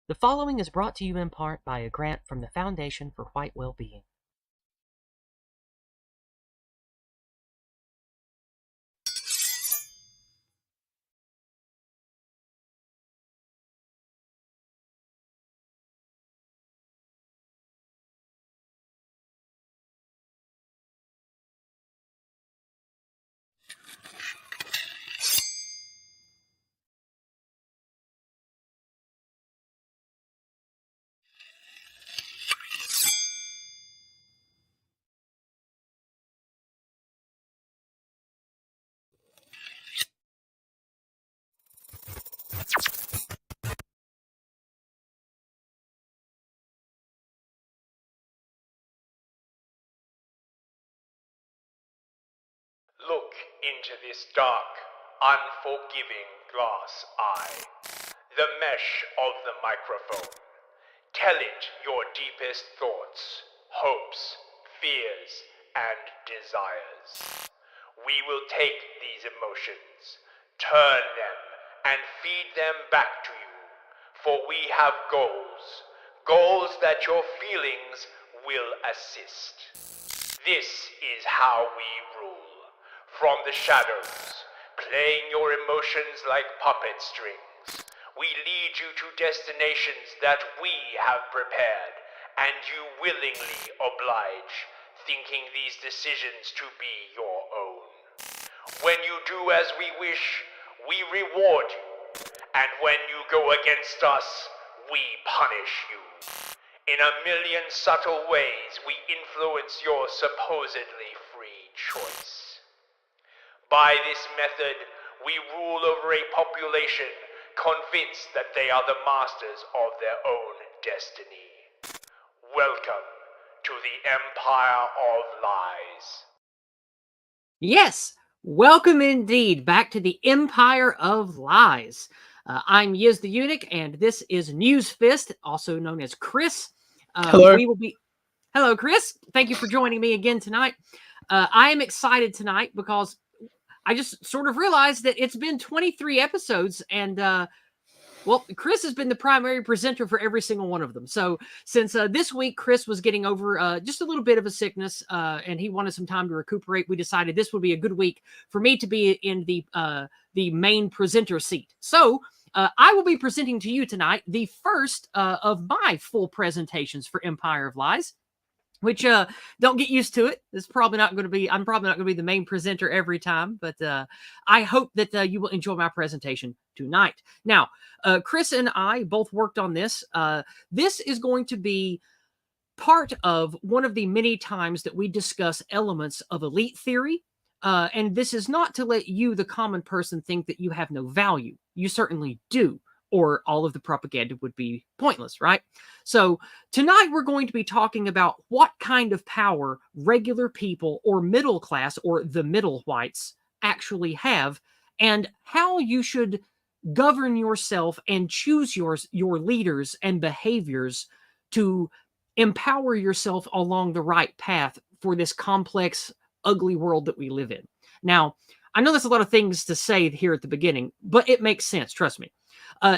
The following is brought to you in part by a grant from the Foundation for White Well-Being. Look into this dark, unforgiving glass eye, the mesh of the microphone. Tell it your deepest thoughts, hopes, fears, and desires. We will take these emotions, turn them, and feed them back to you, for we have goals that your feelings will assist. This is how we rule. From the shadows, playing your emotions like puppet strings, we lead you to destinations that we have prepared, and you willingly oblige, thinking these decisions to be your own. When you do as we wish, we reward you, and when you go against us, we punish you. In a million subtle ways, we influence your supposedly free choice. By this method, we rule over a population convinced that they are the masters of their own destiny. Welcome to the Empire of Lies. Yes, welcome indeed back to the Empire of Lies. I'm Yiz the Eunuch, and this is News Fist, also known as Chris. Hello. Hello, Chris. Thank you for joining me again tonight. I am excited tonight because I just sort of realized that it's been 23 episodes, and well, Chris has been the primary presenter for every single one of them. So since this week Chris was getting over just a little bit of a sickness and he wanted some time to recuperate, we decided this would be a good week for me to be in the main presenter seat. So I will be presenting to you tonight the first of my full presentations for Empire of Lies. Which don't get used to it. I'm probably not going to be the main presenter every time, but I hope that you will enjoy my presentation tonight. Now, Chris and I both worked on this. This is going to be part of one of the many times that we discuss elements of elite theory. And this is not to let you, the common person, think that you have no value. You certainly do, or all of the propaganda would be pointless, right? So tonight we're going to be talking about what kind of power regular people or middle class or the middle whites actually have, and how you should govern yourself and choose your leaders and behaviors to empower yourself along the right path for this complex, ugly world that we live in. Now, I know there's a lot of things to say here at the beginning, but it makes sense, trust me.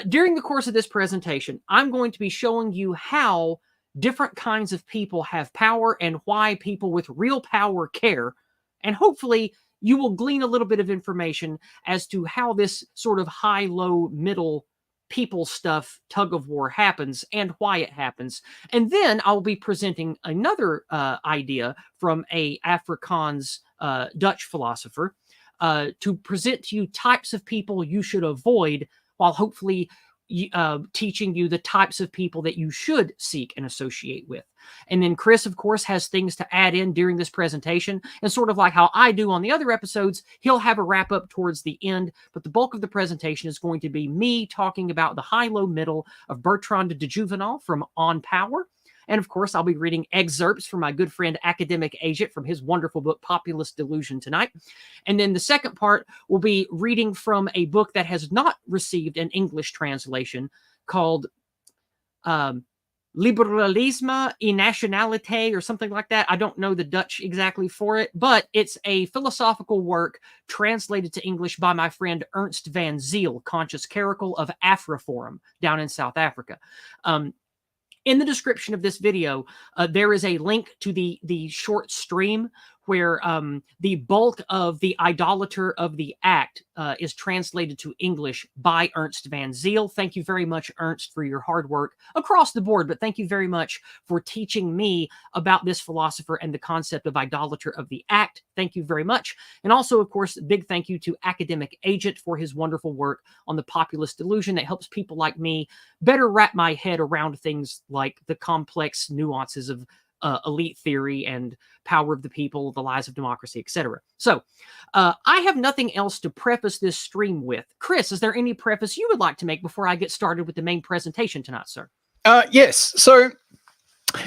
During the course of this presentation, I'm going to be showing you how different kinds of people have power and why people with real power care. And hopefully you will glean a little bit of information as to how this sort of high, low, middle people stuff tug of war happens and why it happens. And then I'll be presenting another idea from a Afrikaans Dutch philosopher to present to you types of people you should avoid, while hopefully teaching you the types of people that you should seek and associate with. And then Chris, of course, has things to add in during this presentation. And sort of like how I do on the other episodes, he'll have a wrap up towards the end. But the bulk of the presentation is going to be me talking about the high, low, middle of Bertrand de Jouvenel from On Power. And of course, I'll be reading excerpts from my good friend Academic Agent from his wonderful book, Populist Delusion, tonight. And then the second part will be reading from a book that has not received an English translation called, let Liberalisme et Nationalité or something like that. I don't know the Dutch exactly for it, but it's a philosophical work translated to English by my friend Ernst van Zyl, Conscious Caracal of Afroforum down in South Africa. In the description of this video, there is a link to the short stream where the bulk of the idolater of the act is translated to English by Ernst van Zyl. Thank you very much, Ernst, for your hard work across the board, but thank you very much for teaching me about this philosopher and the concept of idolater of the act. Thank you very much. And also, of course, big thank you to Academic Agent for his wonderful work on the populist delusion that helps people like me better wrap my head around things like the complex nuances of elite theory and power of the people, the lies of democracy, etc. So I have nothing else to preface this stream with. Chris, is there any preface you would like to make before I get started with the main presentation tonight, sir? Yes. So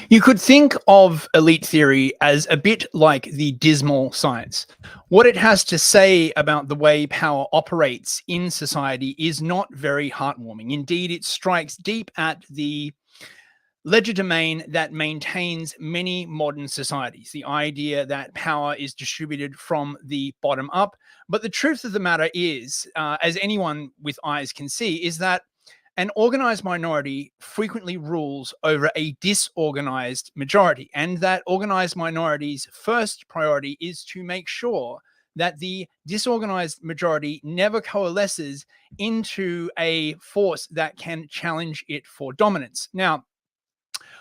you could think of elite theory as a bit like the dismal science. What it has to say about the way power operates in society is not very heartwarming. Indeed, it strikes deep at the legerdemain that maintains many modern societies, the idea that power is distributed from the bottom up. But the truth of the matter is, as anyone with eyes can see, is that an organized minority frequently rules over a disorganized majority, and that organized minority's first priority is to make sure that the disorganized majority never coalesces into a force that can challenge it for dominance. Now,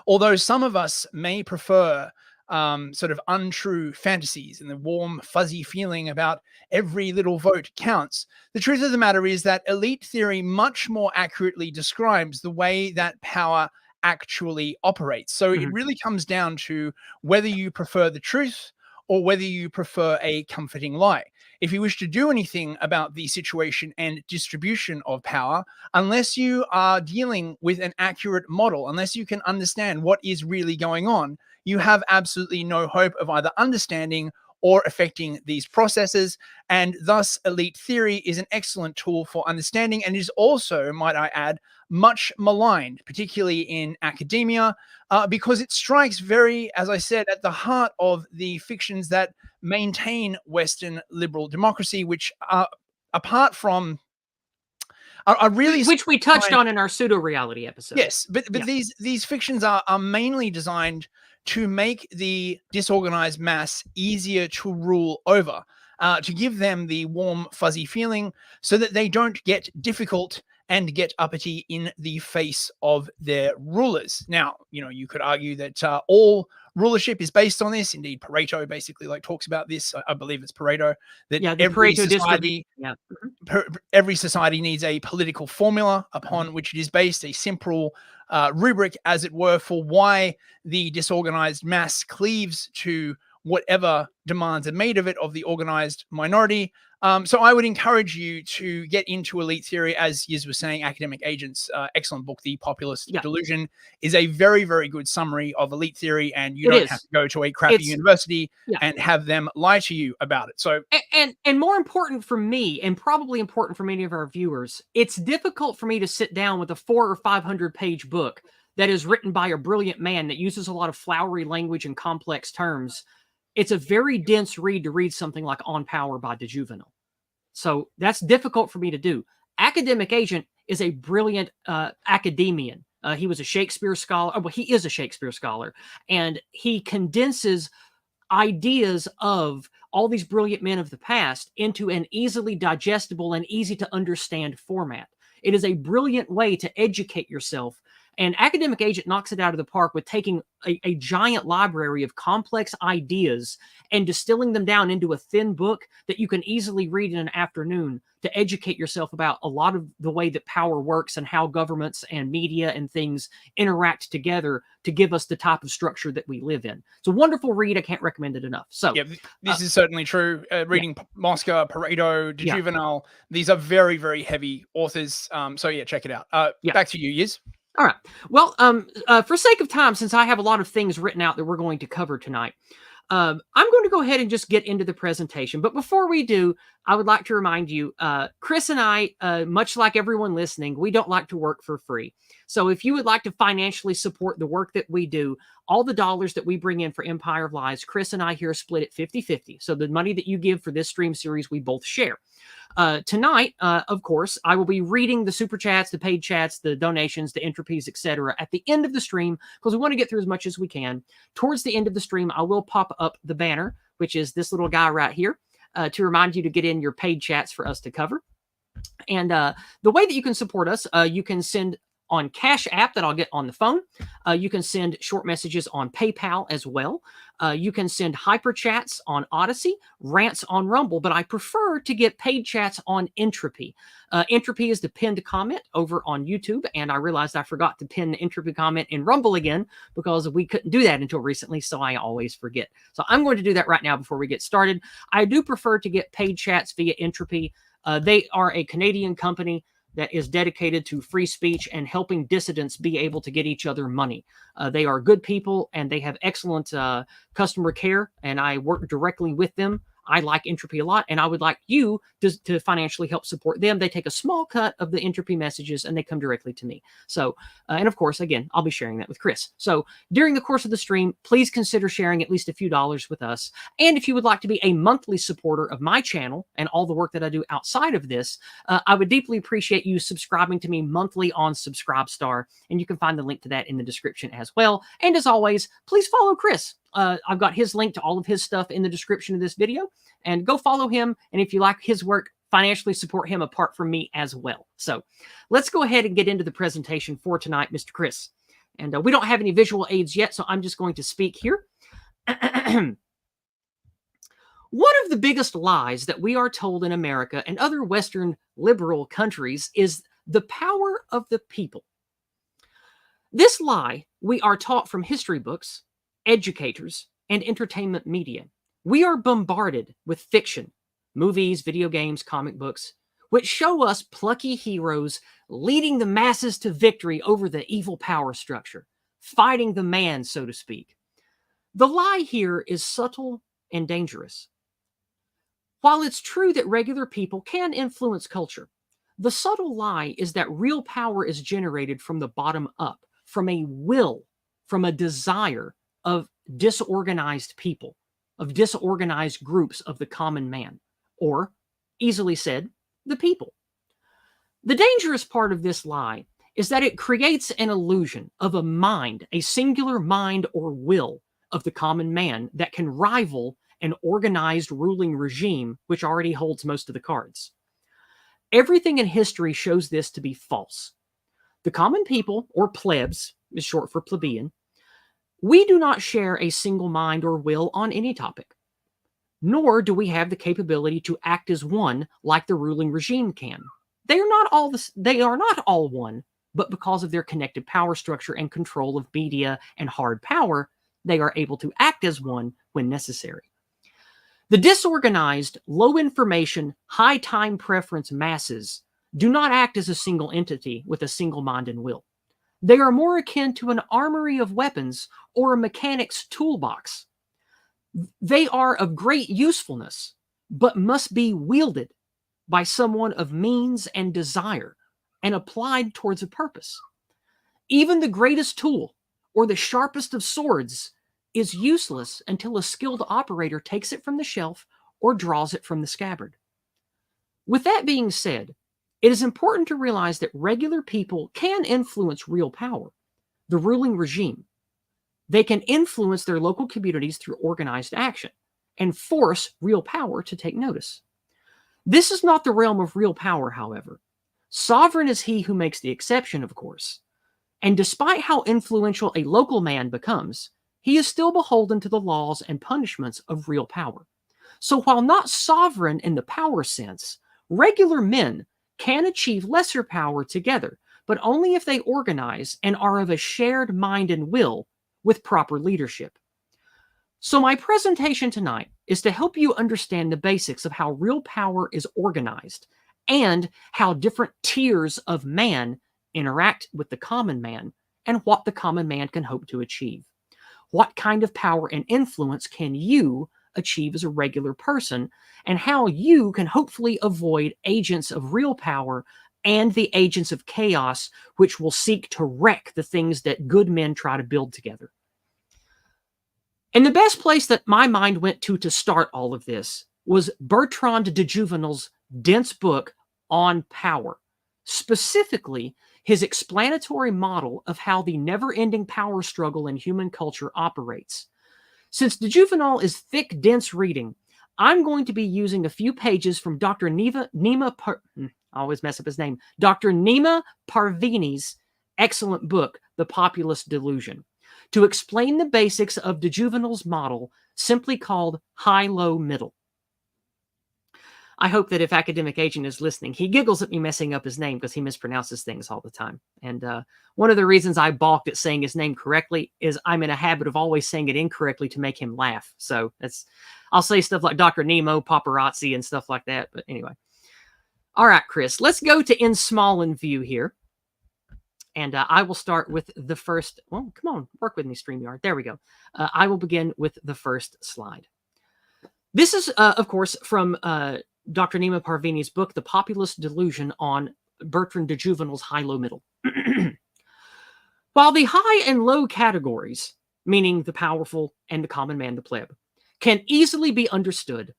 although some of us may prefer sort of untrue fantasies and the warm, fuzzy feeling about every little vote counts, the truth of the matter is that elite theory much more accurately describes the way that power actually operates. So it really comes down to whether you prefer the truth or whether you prefer a comforting lie. If you wish to do anything about the situation and distribution of power, unless you are dealing with an accurate model, unless you can understand what is really going on, you have absolutely no hope of either understanding or affecting these processes. And thus, elite theory is an excellent tool for understanding and is also, might I add, much maligned, particularly in academia, because it strikes very, as I said, at the heart of the fictions that maintain Western liberal democracy, which are apart from are really, which we touched on in our pseudo-reality episode. Yes, but these fictions are mainly designed to make the disorganized mass easier to rule over, to give them the warm, fuzzy feeling so that they don't get difficult and get uppity in the face of their rulers. Now, you know, you could argue that all rulership is based on this. Indeed, Pareto basically talks about this. I believe it's Pareto, that every society, every society needs a political formula upon which it is based, a simple rubric, as it were, for why the disorganized mass cleaves to whatever demands are made of it, of the organized minority. So I would encourage you to get into elite theory. As Yiz was saying, Academic Agent's excellent book, The Populist Delusion, is a very, very good summary of elite theory, and you don't have to go to a crappy university and have them lie to you about it. So, and more important for me, and probably important for many of our viewers, it's difficult for me to sit down with a 400 or 500 page book that is written by a brilliant man that uses a lot of flowery language and complex terms. It's a very dense read to read something like On Power by Jouvenel. So that's difficult for me to do. Academic Agent is a brilliant academician. He was a Shakespeare scholar. Well, he is a Shakespeare scholar. And he condenses ideas of all these brilliant men of the past into an easily digestible and easy to understand format. It is a brilliant way to educate yourself. And Academic Agent knocks it out of the park with taking a giant library of complex ideas and distilling them down into a thin book that you can easily read in an afternoon to educate yourself about a lot of the way that power works and how governments and media and things interact together to give us the type of structure that we live in. It's a wonderful read. I can't recommend it enough. So yeah, this is certainly true. Reading Mosca, Pareto, Jouvenel, these are very, very heavy authors. So yeah, check it out. Back to you, Yiz. All right. Well, for sake of time, since I have a lot of things written out that we're going to cover tonight, I'm going to go ahead and just get into the presentation. But before we do, I would like to remind you, Chris and I, much like everyone listening, we don't like to work for free. So if you would like to financially support the work that we do, all the dollars that we bring in for Empire of Lies, Chris and I here split it 50-50. So the money that you give for this stream series, we both share. Tonight, of course, I will be reading the super chats, the paid chats, the donations, the entropies, etc. at the end of the stream, because we want to get through as much as we can. Towards the end of the stream, I will pop up the banner, which is this little guy right here, to remind you to get in your paid chats for us to cover. And the way that you can support us, you can send on Cash App that I'll get on the phone. You can send short messages on PayPal as well. You can send hyper chats on Odyssey, rants on Rumble, but I prefer to get paid chats on Entropy. Entropy is the pinned comment over on YouTube, and I realized I forgot to pin the Entropy comment in Rumble again because we couldn't do that until recently, so I always forget. So I'm going to do that right now before we get started. I do prefer to get paid chats via Entropy. They are a Canadian company that is dedicated to free speech and helping dissidents be able to get each other money. They are good people and they have excellent customer care, and I work directly with them. I like Entropy a lot, and I would like you to financially help support them. They take a small cut of the Entropy messages and they come directly to me. So, and of course, again, I'll be sharing that with Chris. So during the course of the stream, please consider sharing at least a few dollars with us. And if you would like to be a monthly supporter of my channel and all the work that I do outside of this, I would deeply appreciate you subscribing to me monthly on Subscribestar. And you can find the link to that in the description as well. And as always, please follow Chris. I've got his link to all of his stuff in the description of this video, and go follow him. And if you like his work, financially support him apart from me as well. So let's go ahead and get into the presentation for tonight, Mr. Chris. And we don't have any visual aids yet, so I'm just going to speak here. One of the biggest lies that we are told in America and other Western liberal countries is the power of the people. This lie we are taught from history books, educators, and entertainment media. We are bombarded with fiction, movies, video games, comic books, which show us plucky heroes leading the masses to victory over the evil power structure, fighting the man, so to speak. The lie here is subtle and dangerous. While it's true that regular people can influence culture, the subtle lie is that real power is generated from the bottom up, from a will, from a desire of disorganized people, of disorganized groups of the common man, or, easily said, the people. The dangerous part of this lie is that it creates an illusion of a mind, a singular mind or will of the common man that can rival an organized ruling regime which already holds most of the cards. Everything in history shows this to be false. The common people, or plebs, is short for plebeian, we do not share a single mind or will on any topic, nor do we have the capability to act as one like the ruling regime can. They are not all one, but because of their connected power structure and control of media and hard power, they are able to act as one when necessary. The disorganized, low information, high time preference masses do not act as a single entity with a single mind and will. They are more akin to an armory of weapons or a mechanic's toolbox. They are of great usefulness, but must be wielded by someone of means and desire and applied towards a purpose. Even the greatest tool or the sharpest of swords is useless until a skilled operator takes it from the shelf or draws it from the scabbard. With that being said, it is important to realize that regular people can influence real power, the ruling regime. They can influence their local communities through organized action and force real power to take notice. This is not the realm of real power, however. Sovereign is he who makes the exception, of course. And despite how influential a local man becomes, he is still beholden to the laws and punishments of real power. So while not sovereign in the power sense, regular men can achieve lesser power together, but only if they organize and are of a shared mind and will with proper leadership. So my presentation tonight is to help you understand the basics of how real power is organized and how different tiers of man interact with the common man and what the common man can hope to achieve. What kind of power and influence can you achieve as a regular person, and how you can hopefully avoid agents of real power and the agents of chaos, which will seek to wreck the things that good men try to build together. And the best place that my mind went to start all of this was Bertrand de Jouvenel's dense book on power, specifically his explanatory model of how the never-ending power struggle in human culture operates. Since de Jouvenel is thick, dense reading, I'm going to be using a few pages from Dr. I always mess up his name, Dr. Nima Parvini's excellent book, The Populist Delusion, to explain the basics of de Jouvenel's model, simply called high-low-middle. I hope that if Academic Agent is listening, he giggles at me messing up his name because he mispronounces things all the time. And one of the reasons I balked at saying his name correctly is I'm in a habit of always saying it incorrectly to make him laugh. So I'll say stuff like Dr. Nemo, paparazzi, and stuff like that. But anyway. All right, Chris, let's go to In Small in View here. And I will start with the first. Well, come on, work with me, StreamYard. There we go. I will begin with the first slide. This is, of course, from Dr. Nima Parvini's book, The Populist Delusion, on Bertrand de Jouvenel's high-low-middle. While the high and low categories, meaning the powerful and the common man, the pleb, can easily be understood,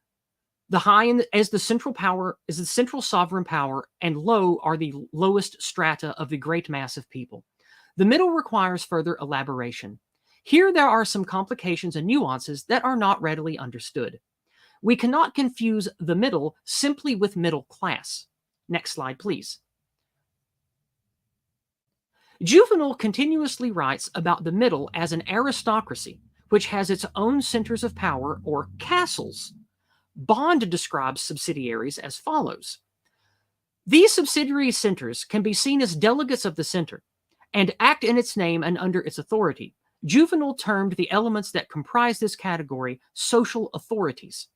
the high as the central power is the central sovereign power, and low are the lowest strata of the great mass of people. The middle requires further elaboration. Here there are some complications and nuances that are not readily understood. We cannot confuse the middle simply with middle class. Next slide, please. Jouvenel continuously writes about the middle as an aristocracy, which has its own centers of power, or castles. Bond describes subsidiaries as follows. These subsidiary centers can be seen as delegates of the center and act in its name and under its authority. Jouvenel termed the elements that comprise this category social authorities.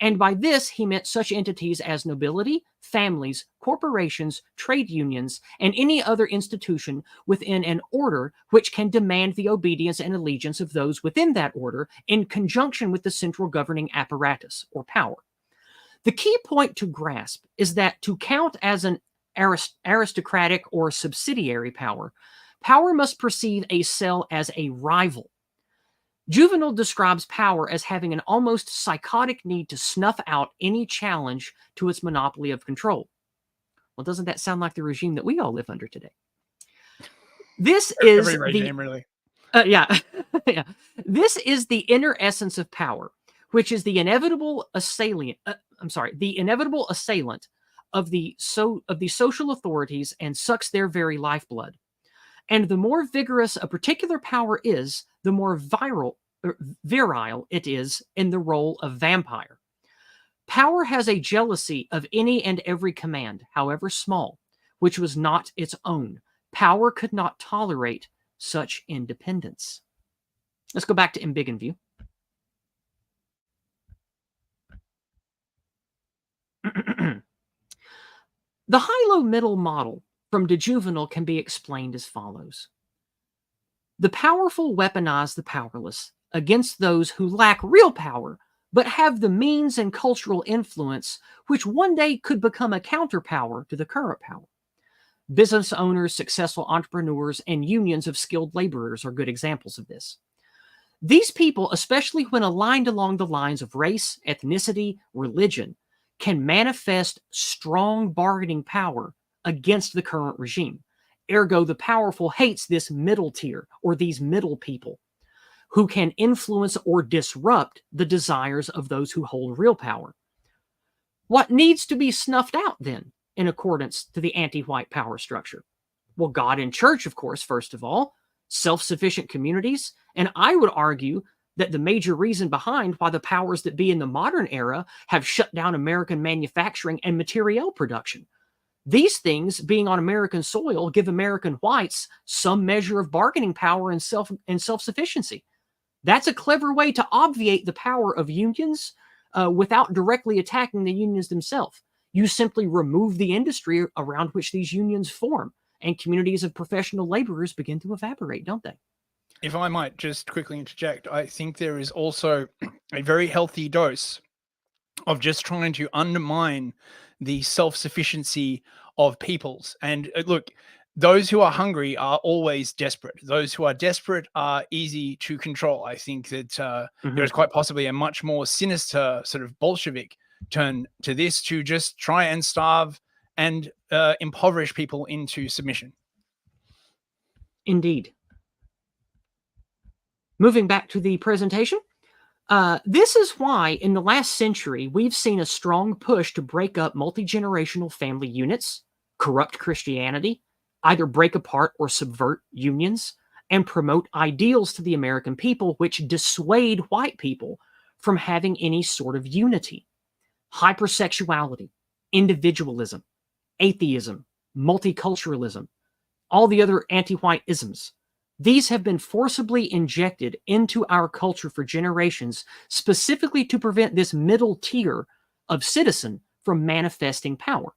And by this, he meant such entities as nobility, families, corporations, trade unions, and any other institution within an order which can demand the obedience and allegiance of those within that order in conjunction with the central governing apparatus or power. The key point to grasp is that to count as an aristocratic or subsidiary power, power must perceive a cell as a rival. Jouvenel describes power as having an almost psychotic need to snuff out any challenge to its monopoly of control. Well, doesn't that sound like the regime that we all live under today? This is every regime, really. Yeah. Yeah. This is the inner essence of power, which is the inevitable assailant. The inevitable assailant of the social authorities and sucks their very lifeblood. And the more vigorous a particular power is, the more virile it is in the role of vampire. Power has a jealousy of any and every command, however small, which was not its own. Power could not tolerate such independence. Let's go back to In Big in View. The high-low-middle model from de Jouvenel can be explained as follows. The powerful weaponize the powerless against those who lack real power, but have the means and cultural influence which one day could become a counterpower to the current power. Business owners, successful entrepreneurs, and unions of skilled laborers are good examples of this. These people, especially when aligned along the lines of race, ethnicity, religion, can manifest strong bargaining power against the current regime. Ergo, the powerful hates this middle tier, or these middle people, who can influence or disrupt the desires of those who hold real power. What needs to be snuffed out, then, in accordance to the anti-white power structure? Well, God and church, of course, first of all, self-sufficient communities, and I would argue that the major reason behind why the powers that be in the modern era have shut down American manufacturing and materiel production. These things, being on American soil, give American whites some measure of bargaining power and self-sufficiency. That's a clever way to obviate the power of unions without directly attacking the unions themselves. You simply remove the industry around which these unions form, and communities of professional laborers begin to evaporate, don't they? if I might just quickly interject, I think there is also a very healthy dose of just trying to undermine the self-sufficiency of peoples. And look, those who are hungry are always desperate. Those who are desperate are easy to control. I think that there is quite possibly a much more sinister sort of Bolshevik turn to this, to just try and starve and impoverish people into submission. Indeed. Moving back to the presentation. This is why in the last century, we've seen a strong push to break up multi-generational family units, corrupt Christianity, either break apart or subvert unions, and promote ideals to the American people which dissuade white people from having any sort of unity. Hypersexuality, individualism, atheism, multiculturalism, all the other anti-white isms. These have been forcibly injected into our culture for generations, specifically to prevent this middle tier of citizen from manifesting power.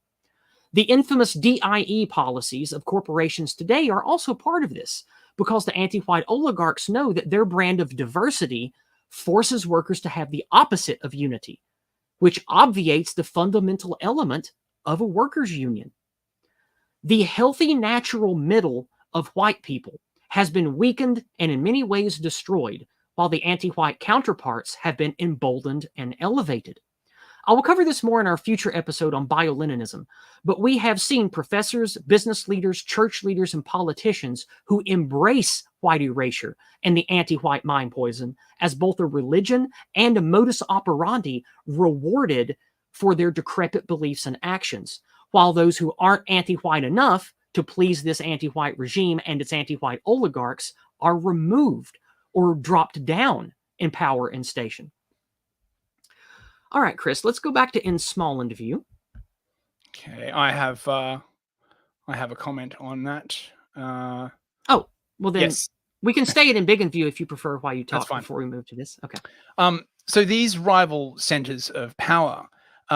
The infamous DIE policies of corporations today are also part of this, because the anti-white oligarchs know that their brand of diversity forces workers to have the opposite of unity, which obviates the fundamental element of a workers' union. The healthy natural middle of white people has been weakened and in many ways destroyed, while the anti-white counterparts have been emboldened and elevated. I will cover this more in our future episode on bioleninism, but we have seen professors, business leaders, church leaders, and politicians who embrace white erasure and the anti-white mind poison as both a religion and a modus operandi rewarded for their decrepit beliefs and actions, while those who aren't anti-white enough to please this anti-white regime and its anti-white oligarchs are removed or dropped down in power and station. All right, Chris, let's go back to in small and view. Okay, I have a comment on that. Oh, well then Yes. we can stay in big and view if you prefer while you That's talk fine. before we move to this. Okay. So these rival centers of power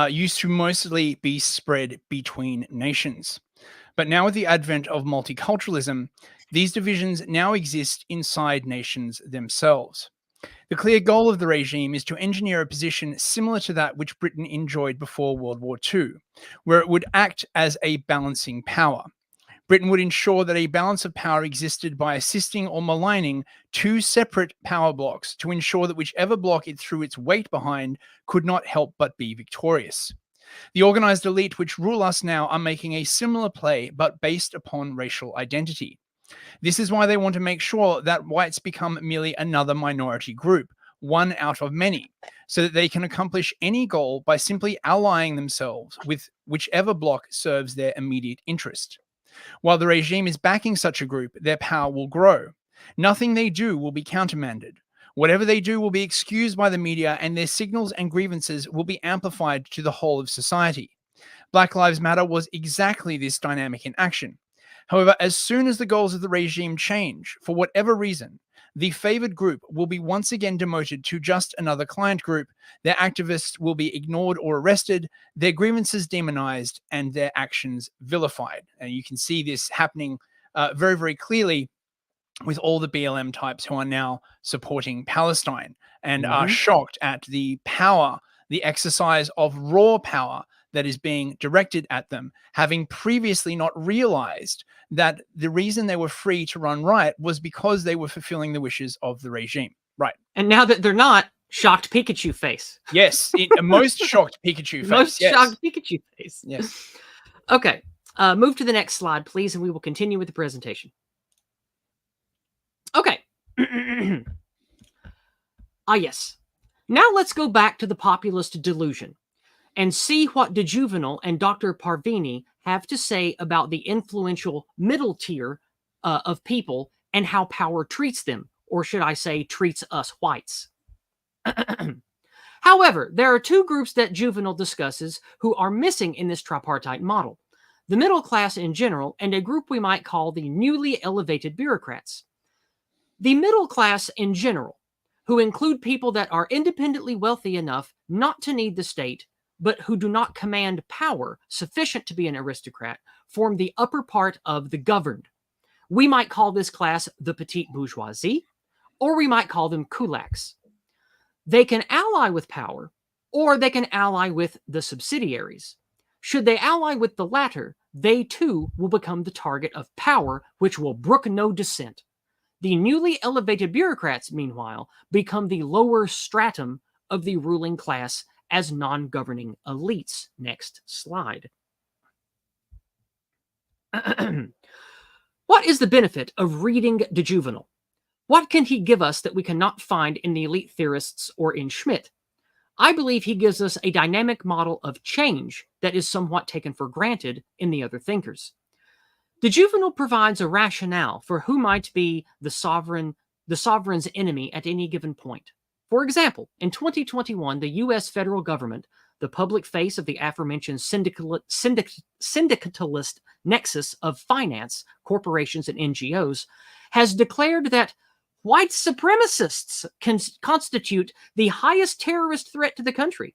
used to mostly be spread between nations. But now with the advent of multiculturalism, these divisions now exist inside nations themselves. The clear goal of the regime is to engineer a position similar to that which Britain enjoyed before World War II, where it would act as a balancing power. Britain would ensure that a balance of power existed by assisting or maligning two separate power blocks to ensure that whichever bloc it threw its weight behind could not help but be victorious. The organized elite which rule us now are making a similar play, but based upon racial identity. This is why they want to make sure that whites become merely another minority group, one out of many, so that they can accomplish any goal by simply allying themselves with whichever bloc serves their immediate interest. While the regime is backing such a group, their power will grow. Nothing they do will be countermanded. Whatever they do will be excused by the media, and their signals and grievances will be amplified to the whole of society. Black Lives Matter was exactly this dynamic in action. However, as soon as the goals of the regime change, for whatever reason, the favored group will be once again demoted to just another client group, their activists will be ignored or arrested, their grievances demonized, and their actions vilified. And you can see this happening very, very clearly with all the BLM types who are now supporting Palestine and are shocked at the power, the exercise of raw power that is being directed at them, having previously not realized that the reason they were free to run riot was because they were fulfilling the wishes of the regime. Right. And now that they're not, shocked Pikachu face. Yes, a most shocked Pikachu face. Most yes. shocked Pikachu face. Yes. Okay. Move to the next slide, please, and we will continue with the presentation. Okay. Yes. Now let's go back to the populist delusion and see what de Jouvenel and Dr. Parvini have to say about the influential middle tier of people and how power treats them, or should I say treats us whites. However, there are two groups that Jouvenel discusses who are missing in this tripartite model: the middle class in general and a group we might call the newly elevated bureaucrats. The middle class in general, who include people that are independently wealthy enough not to need the state, but who do not command power sufficient to be an aristocrat, form the upper part of the governed. We might call this class the petite bourgeoisie, or we might call them kulaks. They can ally with power, or they can ally with the subsidiaries. Should they ally with the latter, they too will become the target of power, which will brook no dissent. The newly elevated bureaucrats, meanwhile, become the lower stratum of the ruling class as non-governing elites. Next slide. What is the benefit of reading de Jouvenel? What can he give us that we cannot find in the elite theorists or in Schmidt? I believe he gives us a dynamic model of change that is somewhat taken for granted in the other thinkers. De Jouvenel provides a rationale for who might be the sovereign's enemy at any given point. For example, in 2021, the U.S. federal government, the public face of the aforementioned syndicalist nexus of finance, corporations, and NGOs, has declared that white supremacists can constitute the highest terrorist threat to the country.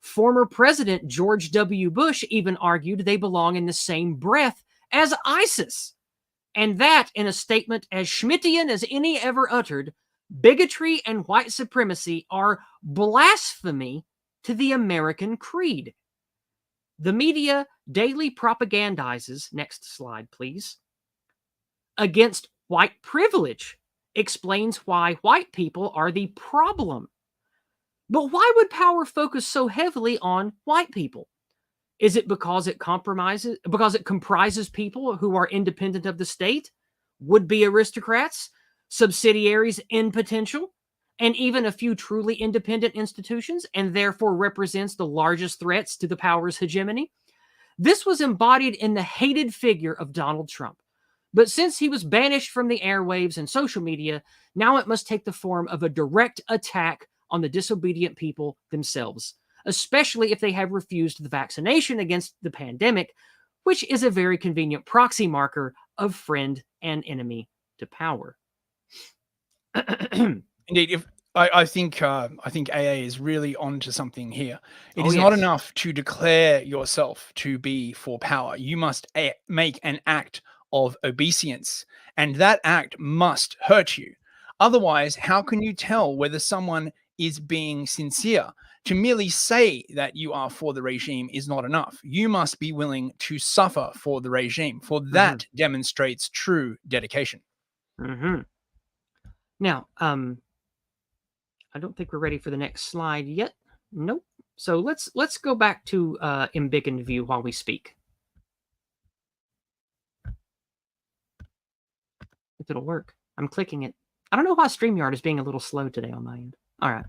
Former President George W. Bush even argued they belong in the same breath as ISIS. And that, in a statement as Schmittian as any ever uttered, bigotry and white supremacy are blasphemy to the American creed. The media daily propagandizes, next slide please, against white privilege, explains why white people are the problem. But why would power focus so heavily on white people? Is it because it comprises people who are independent of the state, would-be aristocrats, subsidiaries in potential, and even a few truly independent institutions, and therefore represents the largest threats to the power's hegemony? This was embodied in the hated figure of Donald Trump. But since he was banished from the airwaves and social media, now it must take the form of a direct attack on the disobedient people themselves, especially if they have refused the vaccination against the pandemic, which is a very convenient proxy marker of friend and enemy to power. Indeed, I think AA is really onto something here. It is yes. not enough to declare yourself to be for power. You must make an act of obeisance, and that act must hurt you. Otherwise, how can you tell whether someone is being sincere? To merely say that you are for the regime is not enough. You must be willing to suffer for the regime, for that demonstrates true dedication. Now, I don't think we're ready for the next slide yet. Nope. So let's go back to embiggened view while we speak. If it'll work. I'm clicking it. I don't know why StreamYard is being a little slow today on my end. All right.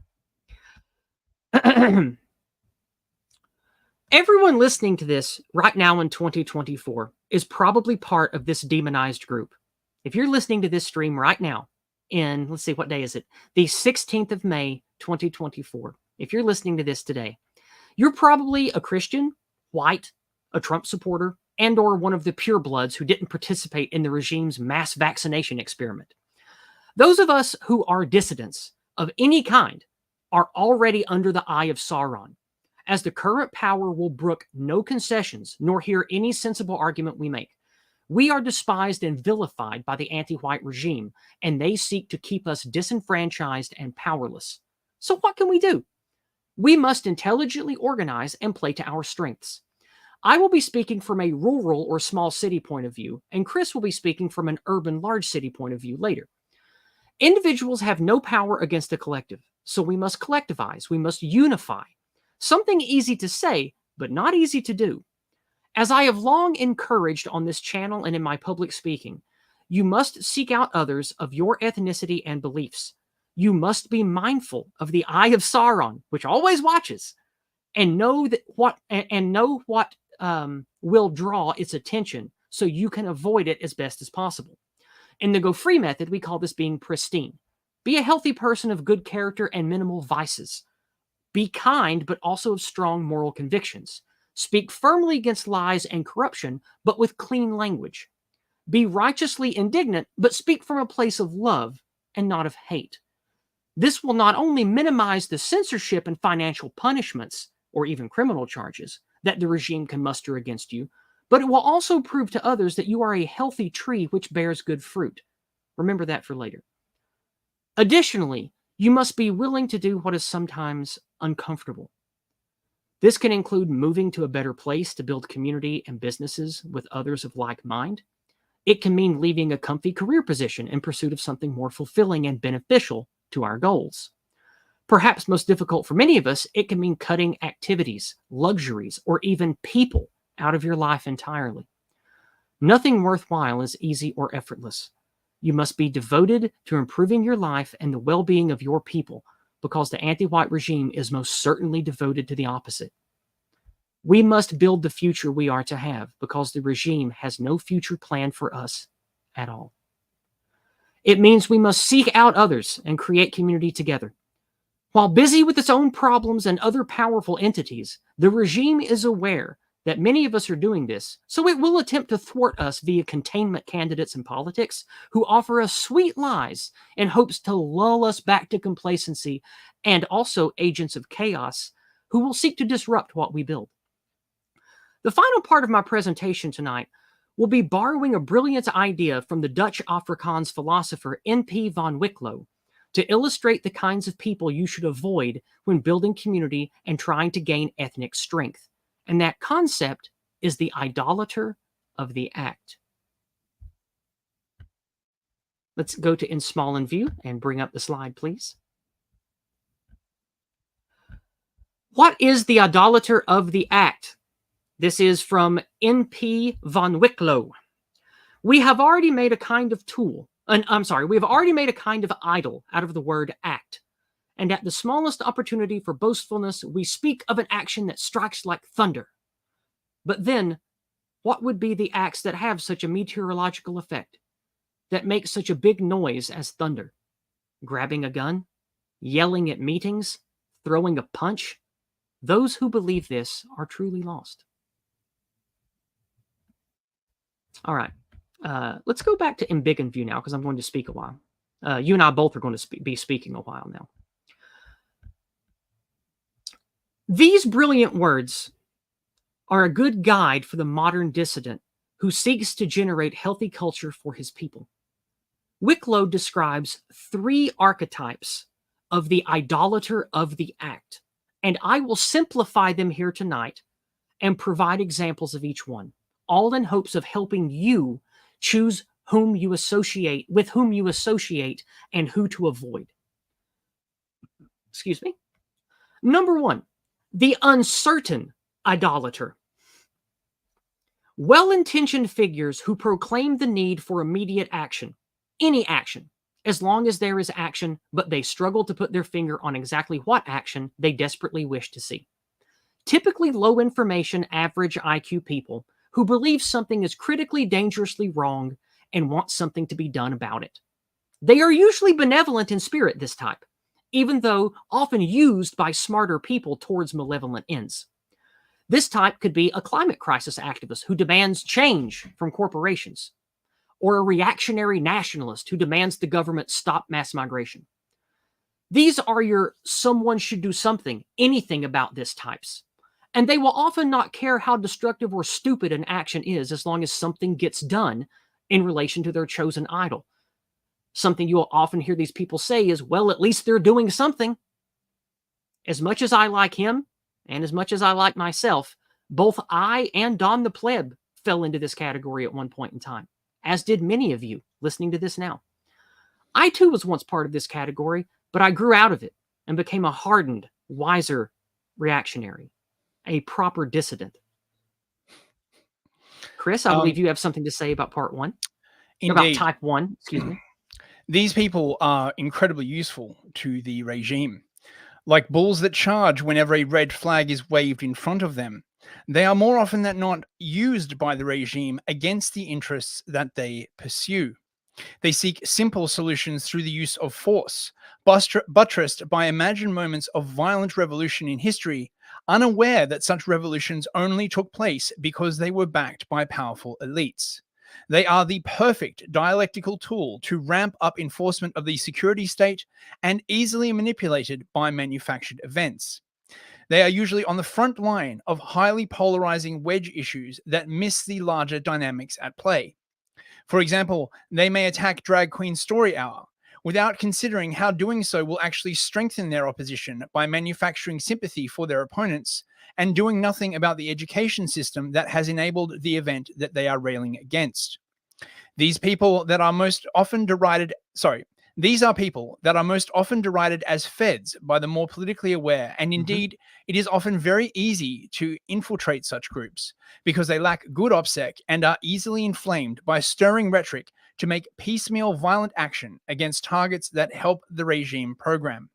Everyone listening to this right now in 2024 is probably part of this demonized group. If you're listening to this stream right now in, let's see, what day is it? The 16th of May, 2024. If you're listening to this today, you're probably a Christian, white, a Trump supporter, and or one of the purebloods who didn't participate in the regime's mass vaccination experiment. Those of us who are dissidents of any kind are already under the eye of Sauron, as the current power will brook no concessions nor hear any sensible argument we make. We are despised and vilified by the anti-white regime, and they seek to keep us disenfranchised and powerless. So what can we do? We must intelligently organize and play to our strengths. I will be speaking from a rural or small city point of view, and Chris will be speaking from an urban large city point of view later. Individuals have no power against the collective, so we must collectivize, we must unify. Something easy to say, but not easy to do. As I have long encouraged on this channel and in my public speaking, you must seek out others of your ethnicity and beliefs. You must be mindful of the eye of Sauron, which always watches, and know what will draw its attention so you can avoid it as best as possible. In the Go Free method, we call this being pristine. Be a healthy person of good character and minimal vices. Be kind, but also of strong moral convictions. Speak firmly against lies and corruption, but with clean language. Be righteously indignant, but speak from a place of love and not of hate. This will not only minimize the censorship and financial punishments, or even criminal charges, that the regime can muster against you, but it will also prove to others that you are a healthy tree which bears good fruit. Remember that for later. Additionally, you must be willing to do what is sometimes uncomfortable. This can include moving to a better place to build community and businesses with others of like mind. It can mean leaving a comfy career position in pursuit of something more fulfilling and beneficial to our goals. Perhaps most difficult for many of us, it can mean cutting activities, luxuries, or even people out of your life entirely. Nothing worthwhile is easy or effortless. You must be devoted to improving your life and the well-being of your people, because the anti-white regime is most certainly devoted to the opposite. We must build the future we are to have, because the regime has no future plan for us at all. It means we must seek out others and create community together. While busy with its own problems and other powerful entities, the regime is aware that many of us are doing this, so it will attempt to thwart us via containment candidates in politics who offer us sweet lies in hopes to lull us back to complacency, and also agents of chaos who will seek to disrupt what we build. The final part of my presentation tonight will be borrowing a brilliant idea from the Dutch Afrikaans philosopher N.P. van Wyk Louw to illustrate the kinds of people you should avoid when building community and trying to gain ethnic strength. And that concept is the idolater of the act. Let's go to In Small and View and bring up the slide, please. What is the idolater of the act? This is from N.P. van Wyk Louw. We have already made a kind of tool, we have already made a kind of idol out of the word act. And at the smallest opportunity for boastfulness, we speak of an action that strikes like thunder. But then, what would be the acts that have such a meteorological effect, that make such a big noise as thunder? Grabbing a gun? Yelling at meetings? Throwing a punch? Those who believe this are truly lost. All right, let's go back to Embiggen View now, because I'm going to speak a while. You and I both are going to be speaking a while now. These brilliant words are a good guide for the modern dissident who seeks to generate healthy culture for his people. Wyk Louw describes 3 archetypes of the idolater of the act, and I will simplify them here tonight and provide examples of each one, all in hopes of helping you choose with whom you associate, and who to avoid. Excuse me. Number 1, the uncertain idolater. Well-intentioned figures who proclaim the need for immediate action, any action, as long as there is action, but they struggle to put their finger on exactly what action they desperately wish to see. Typically low information, average IQ people who believe something is critically dangerously wrong and want something to be done about it. They are usually benevolent in spirit, this type, even though often used by smarter people towards malevolent ends. This type could be a climate crisis activist who demands change from corporations, or a reactionary nationalist who demands the government stop mass migration. These are your someone should do something, anything about this types. And they will often not care how destructive or stupid an action is as long as something gets done in relation to their chosen idol. Something you will often hear these people say is, well, at least they're doing something. As much as I like him, and as much as I like myself, both I and Don the Pleb fell into this category at one point in time, as did many of you listening to this now. I too was once part of this category, but I grew out of it and became a hardened, wiser reactionary, a proper dissident. Chris, I believe you have something to say about part 1. Indeed. About type 1, excuse me. These people are incredibly useful to the regime. Like bulls that charge whenever a red flag is waved in front of them, they are more often than not used by the regime against the interests that they pursue. They seek simple solutions through the use of force, buttressed by imagined moments of violent revolution in history, unaware that such revolutions only took place because they were backed by powerful elites. They are the perfect dialectical tool to ramp up enforcement of the security state and easily manipulated by manufactured events. They are usually on the front line of highly polarizing wedge issues that miss the larger dynamics at play. For example, they may attack Drag Queen Story Hour, without considering how doing so will actually strengthen their opposition by manufacturing sympathy for their opponents and doing nothing about the education system that has enabled the event that they are railing against. These people that are most often derided, these are people that are most often derided as feds by the more politically aware, and indeed, it is often very easy to infiltrate such groups because they lack good OPSEC and are easily inflamed by stirring rhetoric to make piecemeal violent action against targets that help the regime program.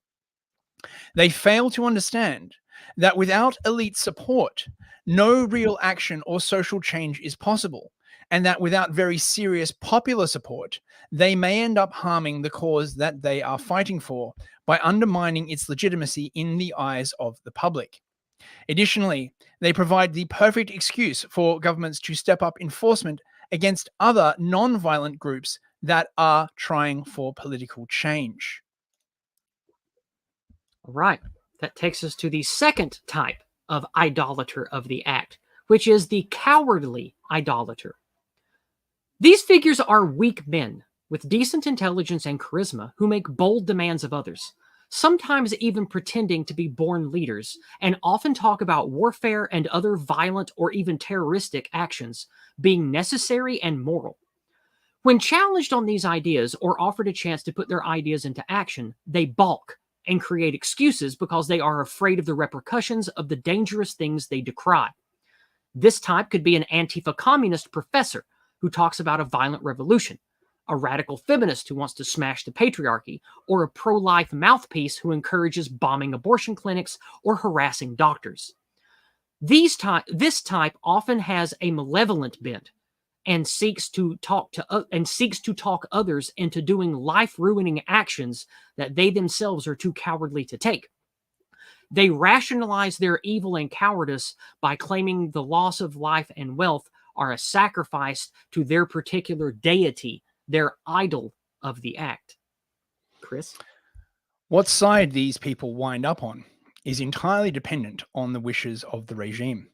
They fail to understand that without elite support, no real action or social change is possible, and that without very serious popular support, they may end up harming the cause that they are fighting for by undermining its legitimacy in the eyes of the public. Additionally, they provide the perfect excuse for governments to step up enforcement against other non-violent groups that are trying for political change. All right. That takes us to the second type of idolater of the act, which is the cowardly idolater. These figures are weak men with decent intelligence and charisma who make bold demands of others, sometimes even pretending to be born leaders, and often talk about warfare and other violent or even terroristic actions being necessary and moral. When challenged on these ideas or offered a chance to put their ideas into action, they balk and create excuses because they are afraid of the repercussions of the dangerous things they decry. This type could be an Antifa communist professor who talks about a violent revolution, a radical feminist who wants to smash the patriarchy, or a pro-life mouthpiece who encourages bombing abortion clinics or harassing doctors. This type often has a malevolent bent and seeks to talk others into doing life-ruining actions that they themselves are too cowardly to take. They rationalize their evil and cowardice by claiming the loss of life and wealth are a sacrifice to their particular deity, their idol of the act. Chris? What side these people wind up on is entirely dependent on the wishes of the regime.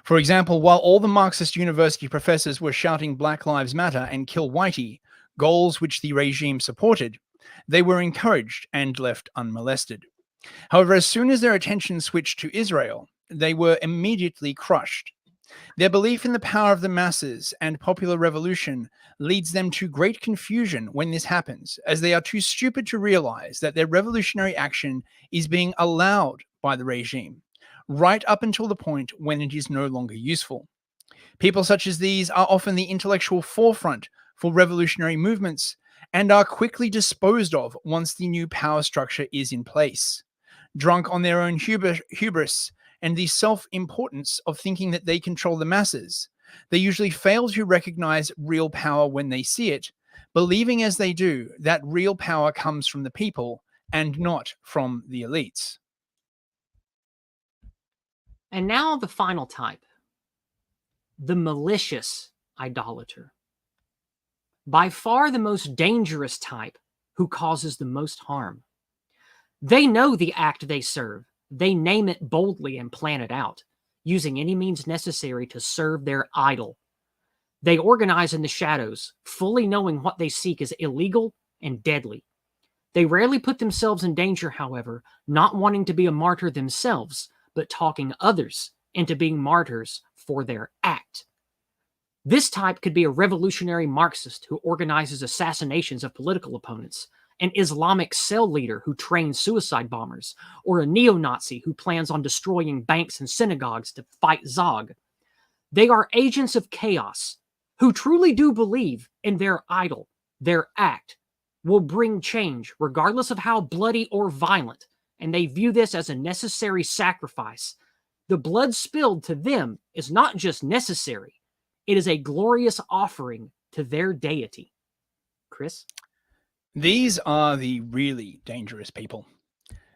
For example, while all the Marxist university professors were shouting Black Lives Matter and Kill Whitey, goals which the regime supported, they were encouraged and left unmolested. However, as soon as their attention switched to Israel, they were immediately crushed. Their belief in the power of the masses and popular revolution leads them to great confusion when this happens, as they are too stupid to realize that their revolutionary action is being allowed by the regime, right up until the point when it is no longer useful. People such as these are often the intellectual forefront for revolutionary movements and are quickly disposed of once the new power structure is in place. Drunk on their own hubris and the self-importance of thinking that they control the masses, they usually fail to recognize real power when they see it, believing as they do that real power comes from the people and not from the elites. And now the final type, the malicious idolater. By far the most dangerous type who causes the most harm. They know the act they serve. They name it boldly and plan it out, using any means necessary to serve their idol. They organize in the shadows, fully knowing what they seek is illegal and deadly. They rarely put themselves in danger, however, not wanting to be a martyr themselves, but talking others into being martyrs for their act. This type could be a revolutionary Marxist who organizes assassinations of political opponents, an Islamic cell leader who trains suicide bombers, or a neo-Nazi who plans on destroying banks and synagogues to fight Zog. They are agents of chaos who truly do believe in their idol, their act, will bring change regardless of how bloody or violent, and they view this as a necessary sacrifice. The blood spilled to them is not just necessary, it is a glorious offering to their deity. Chris? These are the really dangerous people.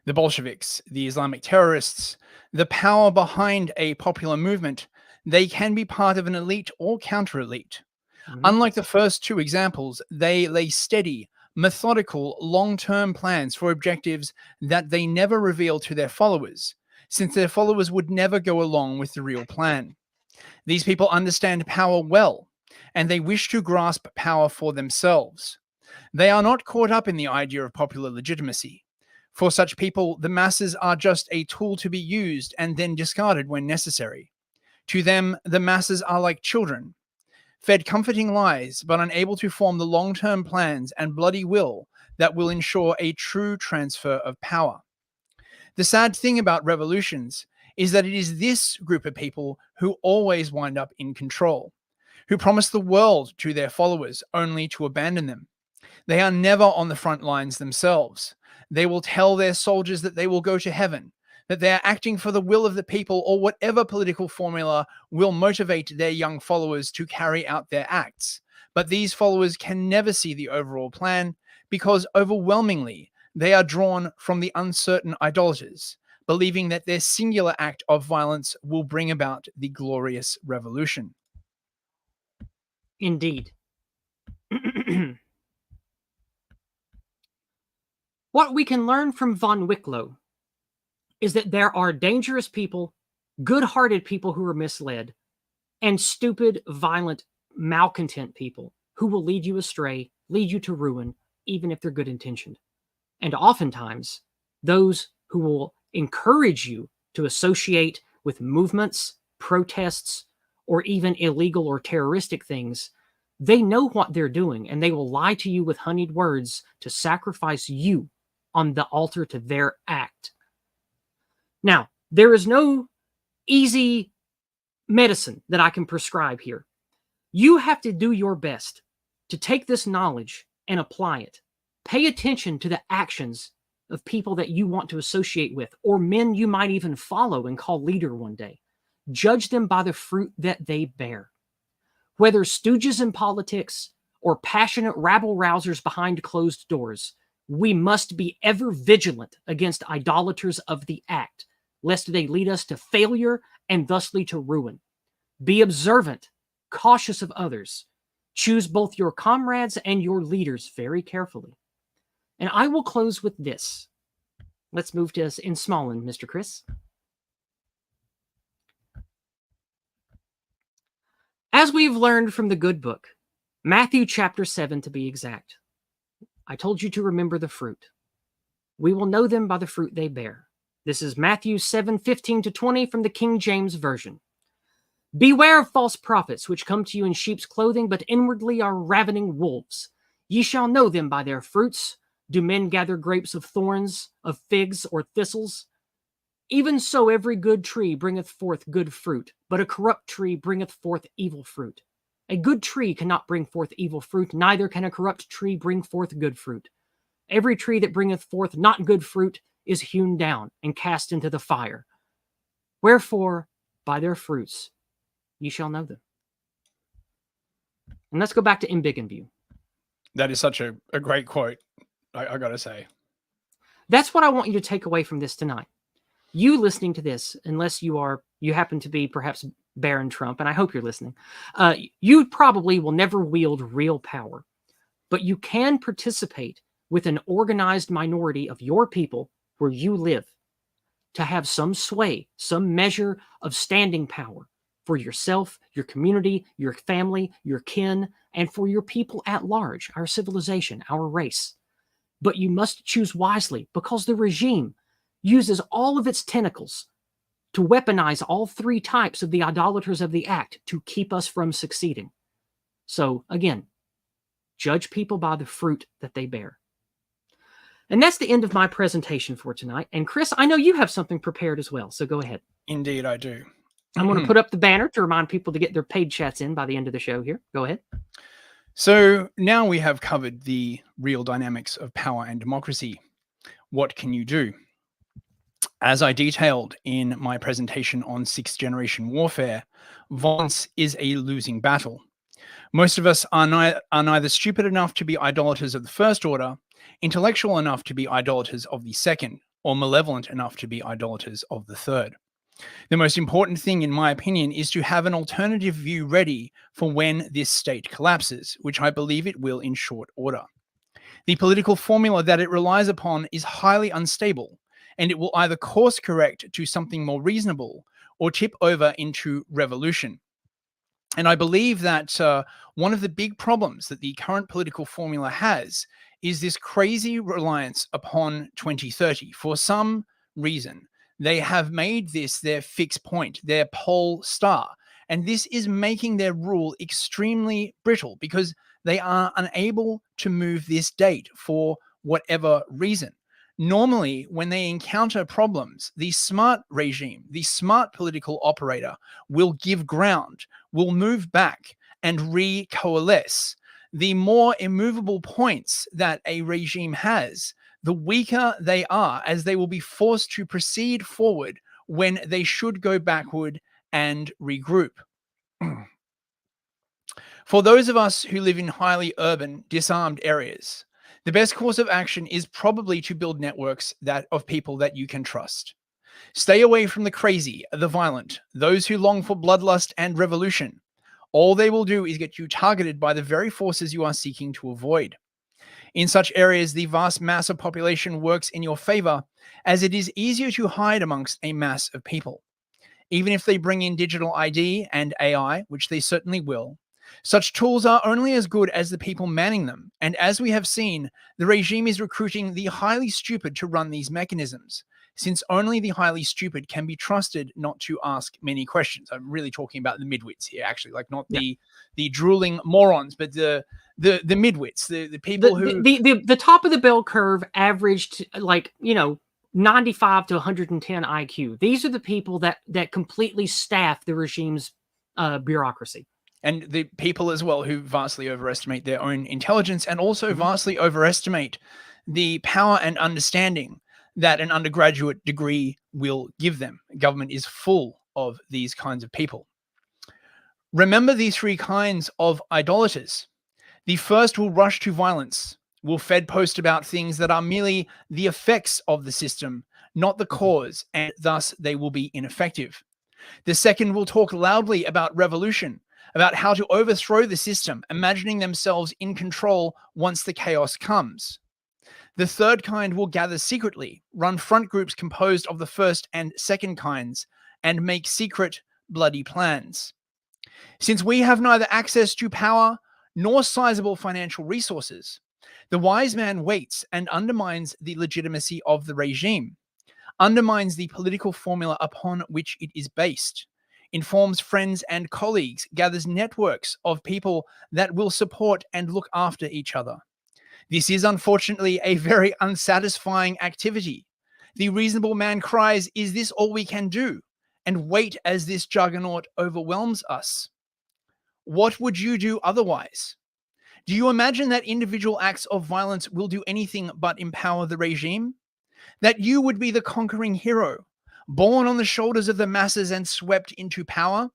The Bolsheviks, the Islamic terrorists, the power behind a popular movement, they can be part of an elite or counter-elite. Unlike the first two examples, they lay steady, methodical, long-term plans for objectives that they never reveal to their followers, since their followers would never go along with the real plan. These people understand power well, and they wish to grasp power for themselves. They are not caught up in the idea of popular legitimacy. For such people, the masses are just a tool to be used and then discarded when necessary. To them, the masses are like children, fed comforting lies, but unable to form the long-term plans and bloody will that will ensure a true transfer of power. The sad thing about revolutions is that it is this group of people who always wind up in control, who promise the world to their followers only to abandon them. They are never on the front lines themselves. They will tell their soldiers that they will go to heaven, that they are acting for the will of the people, or whatever political formula will motivate their young followers to carry out their acts. But these followers can never see the overall plan because overwhelmingly they are drawn from the uncertain idolaters, believing that their singular act of violence will bring about the glorious revolution. Indeed. What we can learn from von Wyk Louw is that there are dangerous people, good-hearted people who are misled, and stupid, violent, malcontent people who will lead you astray, lead you to ruin, even if they're good-intentioned. And oftentimes, those who will encourage you to associate with movements, protests, or even illegal or terroristic things, they know what they're doing, and they will lie to you with honeyed words to sacrifice you on the altar to their act. Now, there is no easy medicine that I can prescribe here. You have to do your best to take this knowledge and apply it. Pay attention to the actions of people that you want to associate with, or men you might even follow and call leader one day. Judge them by the fruit that they bear. Whether stooges in politics or passionate rabble-rousers behind closed doors, we must be ever vigilant against idolaters of the act, lest they lead us to failure and thusly to ruin. Be observant, cautious of others. Choose both your comrades and your leaders very carefully. And I will close with this. Let's move to us in Smallin, Mr. Chris. As we've learned from the good book, Matthew chapter 7 to be exact, I told you to remember the fruit. We will know them by the fruit they bear. This is Matthew 7:15-20 from the King James Version. Beware of false prophets, which come to you in sheep's clothing, but inwardly are ravening wolves. Ye shall know them by their fruits. Do men gather grapes of thorns, of figs, or thistles? Even so every good tree bringeth forth good fruit, but a corrupt tree bringeth forth evil fruit. A good tree cannot bring forth evil fruit, neither can a corrupt tree bring forth good fruit. Every tree that bringeth forth not good fruit is hewn down and cast into the fire. Wherefore, by their fruits ye shall know them. And let's go back to In Big and View. That is such a great quote, I gotta say. That's what I want you to take away from this tonight. You listening to this, unless you happen to be perhaps Baron Trump, and I hope you're listening, you probably will never wield real power, but you can participate with an organized minority of your people where you live to have some sway, some measure of standing power for yourself, your community, your family, your kin, and for your people at large, our civilization, our race. But you must choose wisely, because the regime uses all of its tentacles to weaponize all three types of the idolaters of the act to keep us from succeeding. So again, judge people by the fruit that they bear. And that's the end of my presentation for tonight. And Chris, I know you have something prepared as well, so go ahead. Indeed, I do. I'm going to put up the banner to remind people to get their paid chats in by the end of the show here. Go ahead. So now we have covered the real dynamics of power and democracy. What can you do? As I detailed in my presentation on sixth generation warfare, violence is a losing battle. Most of us are neither stupid enough to be idolaters of the first order, intellectual enough to be idolaters of the second, or malevolent enough to be idolaters of the third. The most important thing, in my opinion, is to have an alternative view ready for when this state collapses, which I believe it will in short order. The political formula that it relies upon is highly unstable, and it will either course correct to something more reasonable or tip over into revolution. And I believe that one of the big problems that the current political formula has is this crazy reliance upon 2030. For some reason, they have made this their fixed point, their pole star. And this is making their rule extremely brittle because they are unable to move this date for whatever reason. Normally, when they encounter problems, the smart regime, the smart political operator will give ground, will move back and re-coalesce. The more immovable points that a regime has, the weaker they are, as they will be forced to proceed forward when they should go backward and regroup. For those of us who live in highly urban, disarmed areas, the best course of action is probably to build networks of people that you can trust. Stay away from the crazy, the violent, those who long for bloodlust and revolution. All they will do is get you targeted by the very forces you are seeking to avoid. In such areas, the vast mass of population works in your favor, as it is easier to hide amongst a mass of people. Even if they bring in digital ID and AI, which they certainly will, such tools are only as good as the people manning them. And as we have seen, the regime is recruiting the highly stupid to run these mechanisms, since only the highly stupid can be trusted not to ask many questions. I'm really talking about the midwits here, actually, like not the drooling morons, but the midwits, the people who the top of the bell curve averaged 95 to 110 IQ. These are the people that completely staff the regime's bureaucracy. And the people as well who vastly overestimate their own intelligence and also vastly overestimate the power and understanding that an undergraduate degree will give them. Government is full of these kinds of people. Remember these three kinds of idolaters. The first will rush to violence, will fed post about things that are merely the effects of the system, not the cause, and thus they will be ineffective. The second will talk loudly about revolution, about how to overthrow the system, imagining themselves in control once the chaos comes. The third kind will gather secretly, run front groups composed of the first and second kinds, and make secret, bloody plans. Since we have neither access to power nor sizable financial resources, the wise man waits and undermines the legitimacy of the regime, undermines the political formula upon which it is based, informs friends and colleagues, gathers networks of people that will support and look after each other. This is unfortunately a very unsatisfying activity. The reasonable man cries, "Is this all we can do?" and wait as this juggernaut overwhelms us. What would you do otherwise? Do you imagine that individual acts of violence will do anything but empower the regime? That you would be the conquering hero, born on the shoulders of the masses and swept into power?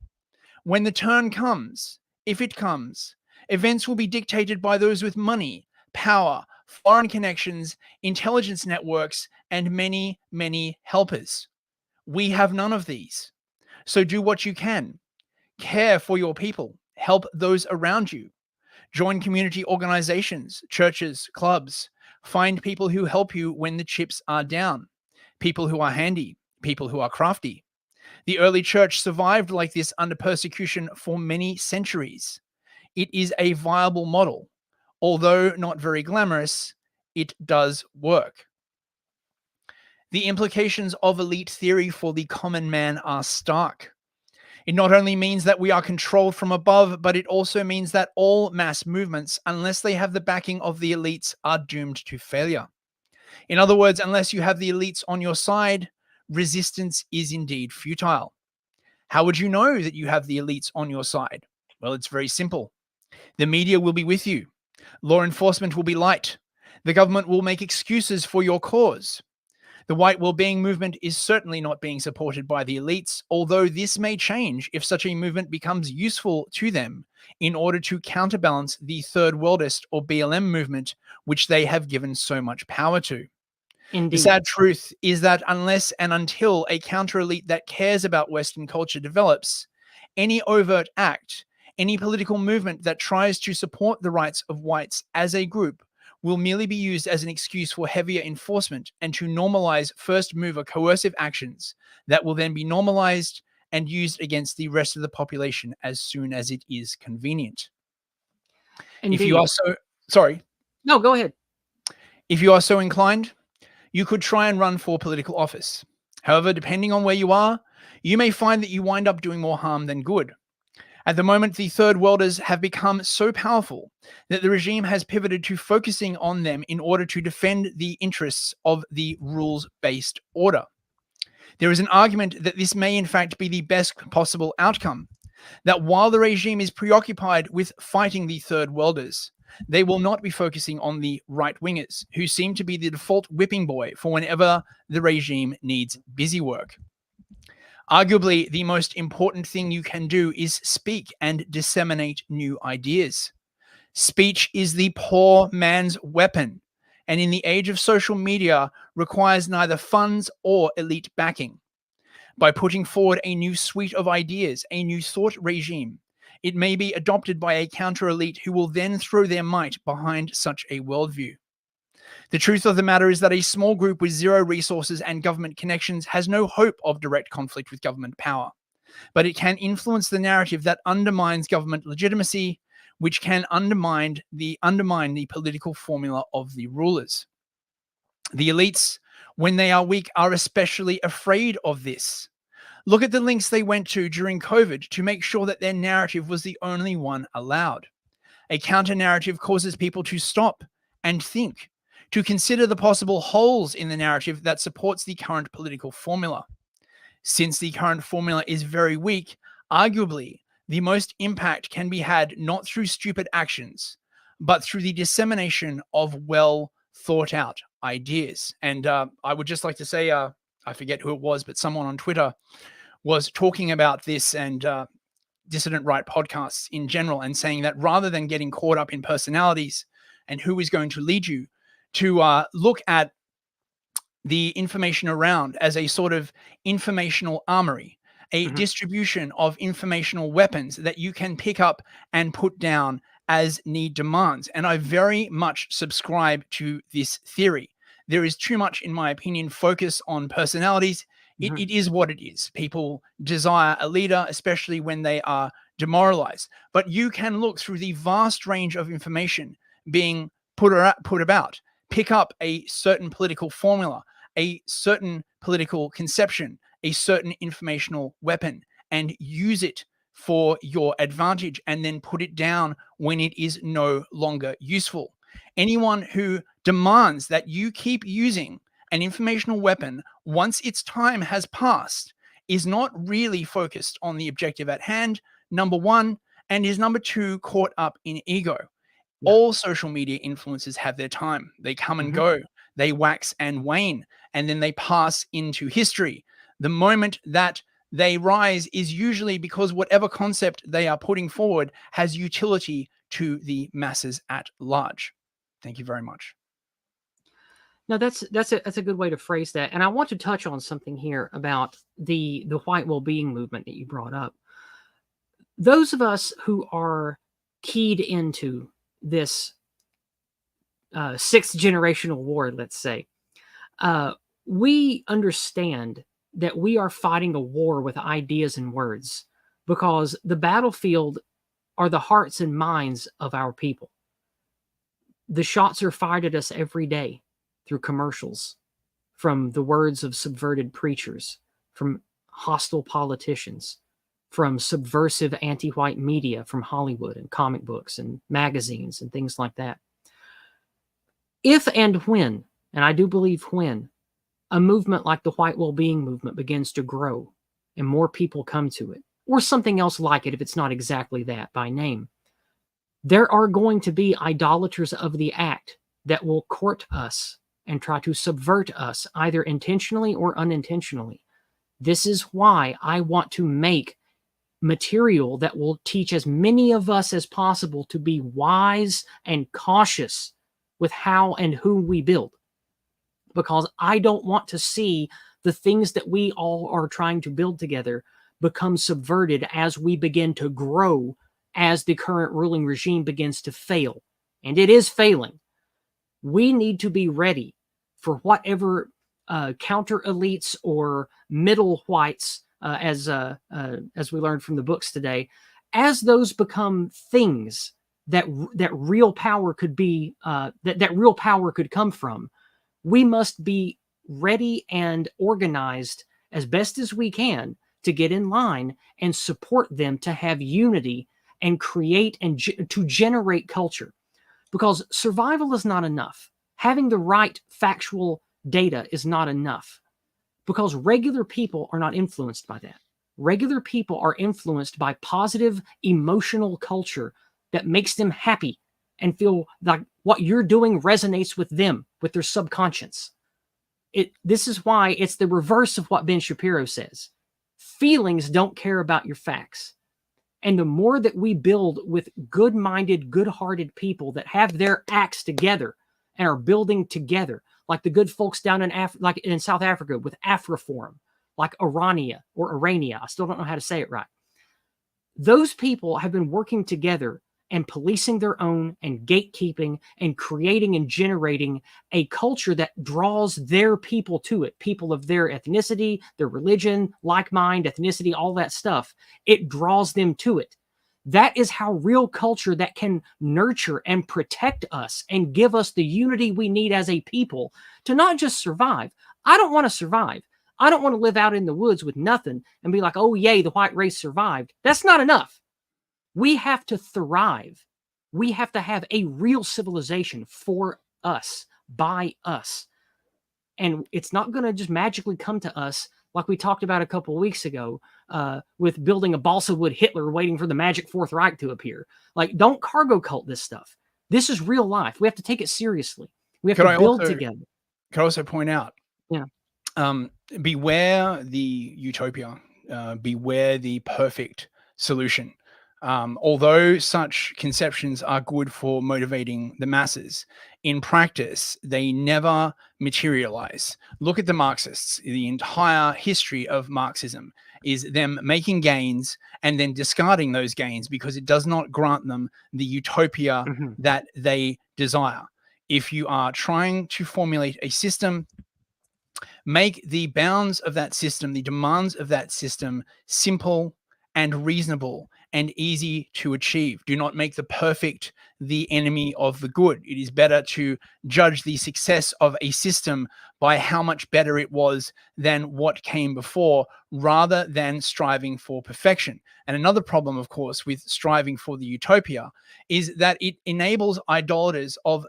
When the turn comes, if it comes, events will be dictated by those with money, power, foreign connections, intelligence networks, and many, many helpers. We have none of these. So do what you can. Care for your people. Help those around you. Join community organizations, churches, clubs. Find people who help you when the chips are down. People who are handy. People who are crafty. The early church survived like this under persecution for many centuries. It is a viable model. Although not very glamorous, it does work. The implications of elite theory for the common man are stark. It not only means that we are controlled from above, but it also means that all mass movements, unless they have the backing of the elites, are doomed to failure. In other words, unless you have the elites on your side, resistance is indeed futile. How would you know that you have the elites on your side? Well, it's very simple. The media will be with you. Law enforcement will be light. The government will make excuses for your cause. The white well-being movement is certainly not being supported by the elites, although this may change if such a movement becomes useful to them in order to counterbalance the third worldist or BLM movement, which they have given so much power to. Indeed. The sad truth is that unless and until a counter-elite that cares about Western culture develops, any overt act, any political movement that tries to support the rights of whites as a group will merely be used as an excuse for heavier enforcement and to normalize first mover coercive actions that will then be normalized and used against the rest of the population as soon as it is convenient. Indeed. If you are so sorry, No, go ahead. if you are so inclined, you could try and run for political office. However, depending on where you are, you may find that you wind up doing more harm than good. At the moment, the third worlders have become so powerful that the regime has pivoted to focusing on them in order to defend the interests of the rules-based order. There is an argument that this may in fact be the best possible outcome, that while the regime is preoccupied with fighting the third worlders, they will not be focusing on the right-wingers, who seem to be the default whipping boy for whenever the regime needs busy work. Arguably, the most important thing you can do is speak and disseminate new ideas. Speech is the poor man's weapon, and in the age of social media, requires neither funds or elite backing. By putting forward a new suite of ideas, a new thought regime, it may be adopted by a counter-elite who will then throw their might behind such a worldview. The truth of the matter is that a small group with zero resources and government connections has no hope of direct conflict with government power, but it can influence the narrative that undermines government legitimacy, which can undermine the political formula of the rulers. The elites, when they are weak, are especially afraid of this. Look at the links they went to during COVID to make sure that their narrative was the only one allowed. A counter-narrative causes people to stop and think, to consider the possible holes in the narrative that supports the current political formula. Since the current formula is very weak, arguably, the most impact can be had not through stupid actions, but through the dissemination of well thought out ideas. And I would just like to say, I forget who it was, but someone on Twitter was talking about this and dissident right podcasts in general, and saying that rather than getting caught up in personalities and who is going to lead you, to look at the information around as a sort of informational armory, a distribution of informational weapons that you can pick up and put down as need demands. And I very much subscribe to this theory. There is too much, in my opinion, focus on personalities. It is what it is. People desire a leader, especially when they are demoralized. But you can look through the vast range of information being put about, pick up a certain political formula, a certain political conception, a certain informational weapon, and use it for your advantage, and then put it down when it is no longer useful. Anyone who demands that you keep using an informational weapon once its time has passed is not really focused on the objective at hand, number one, and is number two, caught up in ego. Yeah. All social media influencers have their time. They come and go, they wax and wane, and then they pass into history. The moment that they rise is usually because whatever concept they are putting forward has utility to the masses at large. Thank you very much. No, that's a good way to phrase that. And I want to touch on something here about the white well-being movement that you brought up. Those of us who are keyed into this sixth generational war, let's say, we understand that we are fighting a war with ideas and words, because the battlefield are the hearts and minds of our people. The shots are fired at us every day through commercials, from the words of subverted preachers, from hostile politicians, from subversive anti-white media, from Hollywood and comic books and magazines and things like that. If and when, and I do believe when, a movement like the white well-being movement begins to grow and more people come to it, or something else like it if it's not exactly that by name, there are going to be idolaters of the act that will court us and try to subvert us, either intentionally or unintentionally. This is why I want to make material that will teach as many of us as possible to be wise and cautious with how and who we build. Because I don't want to see the things that we all are trying to build together become subverted as we begin to grow, as the current ruling regime begins to fail. And it is failing. We need to be ready for whatever counter elites or middle whites as we learned from the books today, as those become things that real power could be, that real power could come from, we must be ready and organized as best as we can to get in line and support them to have unity and create and to generate culture. Because survival is not enough. Having the right factual data is not enough, because regular people are not influenced by that. Regular people are influenced by positive emotional culture that makes them happy and feel like what you're doing resonates with them, with their subconscious. This is why it's the reverse of what Ben Shapiro says. Feelings don't care about your facts. And the more that we build with good-minded, good-hearted people that have their acts together and are building together, like the good folks down in South Africa with Afroforum, like Arania or Arania, I still don't know how to say it right. Those people have been working together and policing their own and gatekeeping and creating and generating a culture that draws their people to it, people of their ethnicity, their religion, like mind, ethnicity, all that stuff. It draws them to it. That is how real culture that can nurture and protect us and give us the unity we need as a people to not just survive. I don't want to survive. I don't want to live out in the woods with nothing and be like, oh, yay, the white race survived. That's not enough. We have to thrive. We have to have a real civilization for us, by us. And it's not going to just magically come to us like we talked about a couple of weeks ago with building a balsa wood Hitler waiting for the magic Fourth Reich to appear. Like, don't cargo cult this stuff. This is real life. We have to take it seriously. We have to build together. Can I also point out? Yeah. Beware the utopia. Beware the perfect solution. Although such conceptions are good for motivating the masses, in practice, they never materialize. Look at the Marxists. The entire history of Marxism is them making gains and then discarding those gains because it does not grant them the utopia that they desire. If you are trying to formulate a system, make the bounds of that system, the demands of that system, simple and reasonable and easy to achieve. Do not make the perfect the enemy of the good. It is better to judge the success of a system by how much better it was than what came before, rather than striving for perfection. And another problem, of course, with striving for the utopia is that it enables idolaters of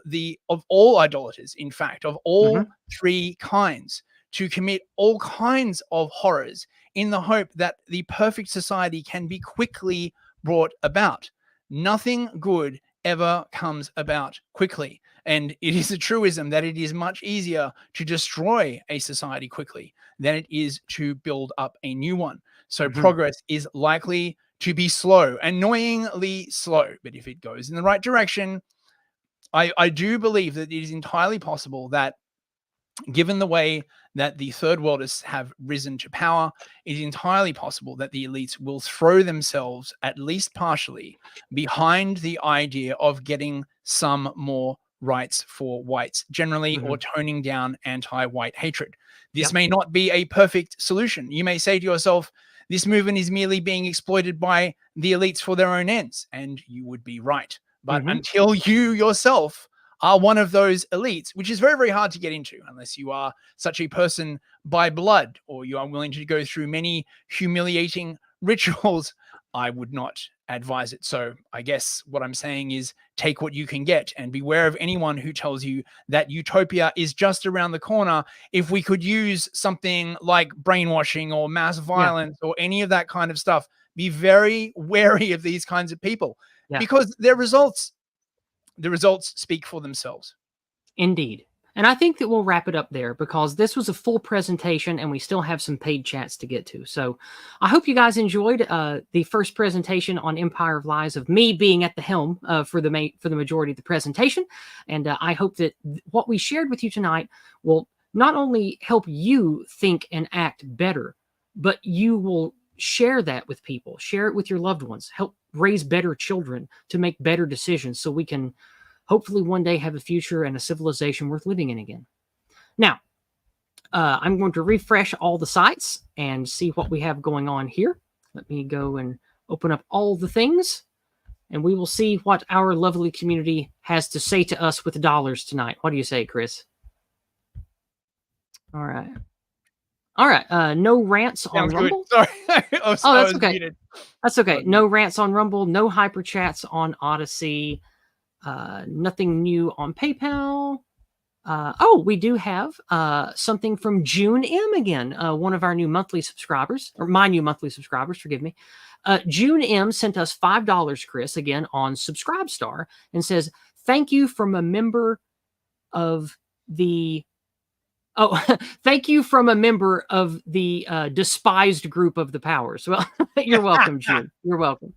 all idolaters, in fact, of all three kinds, to commit all kinds of horrors in the hope that the perfect society can be quickly brought about. Nothing good ever comes about quickly. And it is a truism that it is much easier to destroy a society quickly than it is to build up a new one. So progress is likely to be slow, annoyingly slow. But if it goes in the right direction, I do believe that it is entirely possible that, given the way that the third worldists have risen to power, it is entirely possible that the elites will throw themselves, at least partially, behind the idea of getting some more rights for whites generally, or toning down anti-white hatred. This may not be a perfect solution. You may say to yourself, this movement is merely being exploited by the elites for their own ends, and you would be right. But until you yourself are one of those elites, which is very, very hard to get into unless you are such a person by blood, or you are willing to go through many humiliating rituals, I would not advise it. So I guess what I'm saying is take what you can get, and beware of anyone who tells you that utopia is just around the corner. If we could use something like brainwashing or mass violence or any of that kind of stuff, be very wary of these kinds of people because the results speak for themselves. Indeed. And I think that we'll wrap it up there because this was a full presentation and we still have some paid chats to get to. So I hope you guys enjoyed the first presentation on Empire of Lies of me being at the helm for the majority of the presentation. And I hope that what we shared with you tonight will not only help you think and act better, but you will share that with people, share it with your loved ones, help raise better children to make better decisions so we can hopefully one day have a future and a civilization worth living in again. Now, I'm going to refresh all the sites and see what we have going on here. Let me go and open up all the things, and we will see what our lovely community has to say to us with dollars tonight. What do you say, Chris? All right. All right. No rants on Sounds good. Rumble. Sorry. That's okay. Muted. That's okay. No rants on Rumble. No hyper chats on Odyssey. Nothing new on PayPal. We do have something from June M again, one of our new monthly subscribers, or my new monthly subscribers, forgive me. June M sent us $5, Chris, again on Subscribestar, and says, thank you from a member of the thank you from a member of the despised group of the powers. Well, you're welcome, June. You're welcome.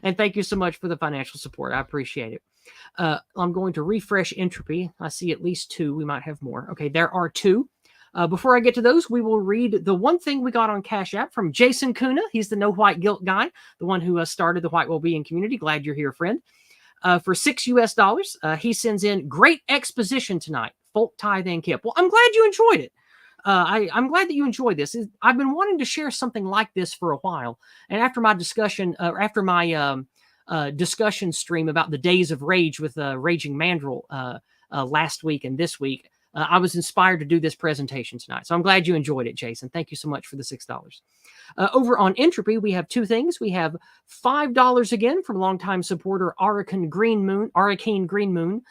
And thank you so much for the financial support. I appreciate it. I'm going to refresh Entropy. I see at least 2. We might have more. Okay, there are 2. Before I get to those, we will read the one thing we got on Cash App from Jason Kuna. He's the No White Guilt guy, the one who started the White Wellbeing community. Glad you're here, friend. For $6, he sends in great exposition tonight. Folk, Tithe, and Kip. Well, I'm glad you enjoyed it. I'm glad that you enjoyed this. I've been wanting to share something like this for a while. And after my discussion, discussion stream about the Days of Rage with Raging Mandrill last week and this week, I was inspired to do this presentation tonight. So I'm glad you enjoyed it, Jason. Thank you so much for the $6. Over on Entropy, we have 2 things. We have $5 again from longtime supporter Arcane Green Moon.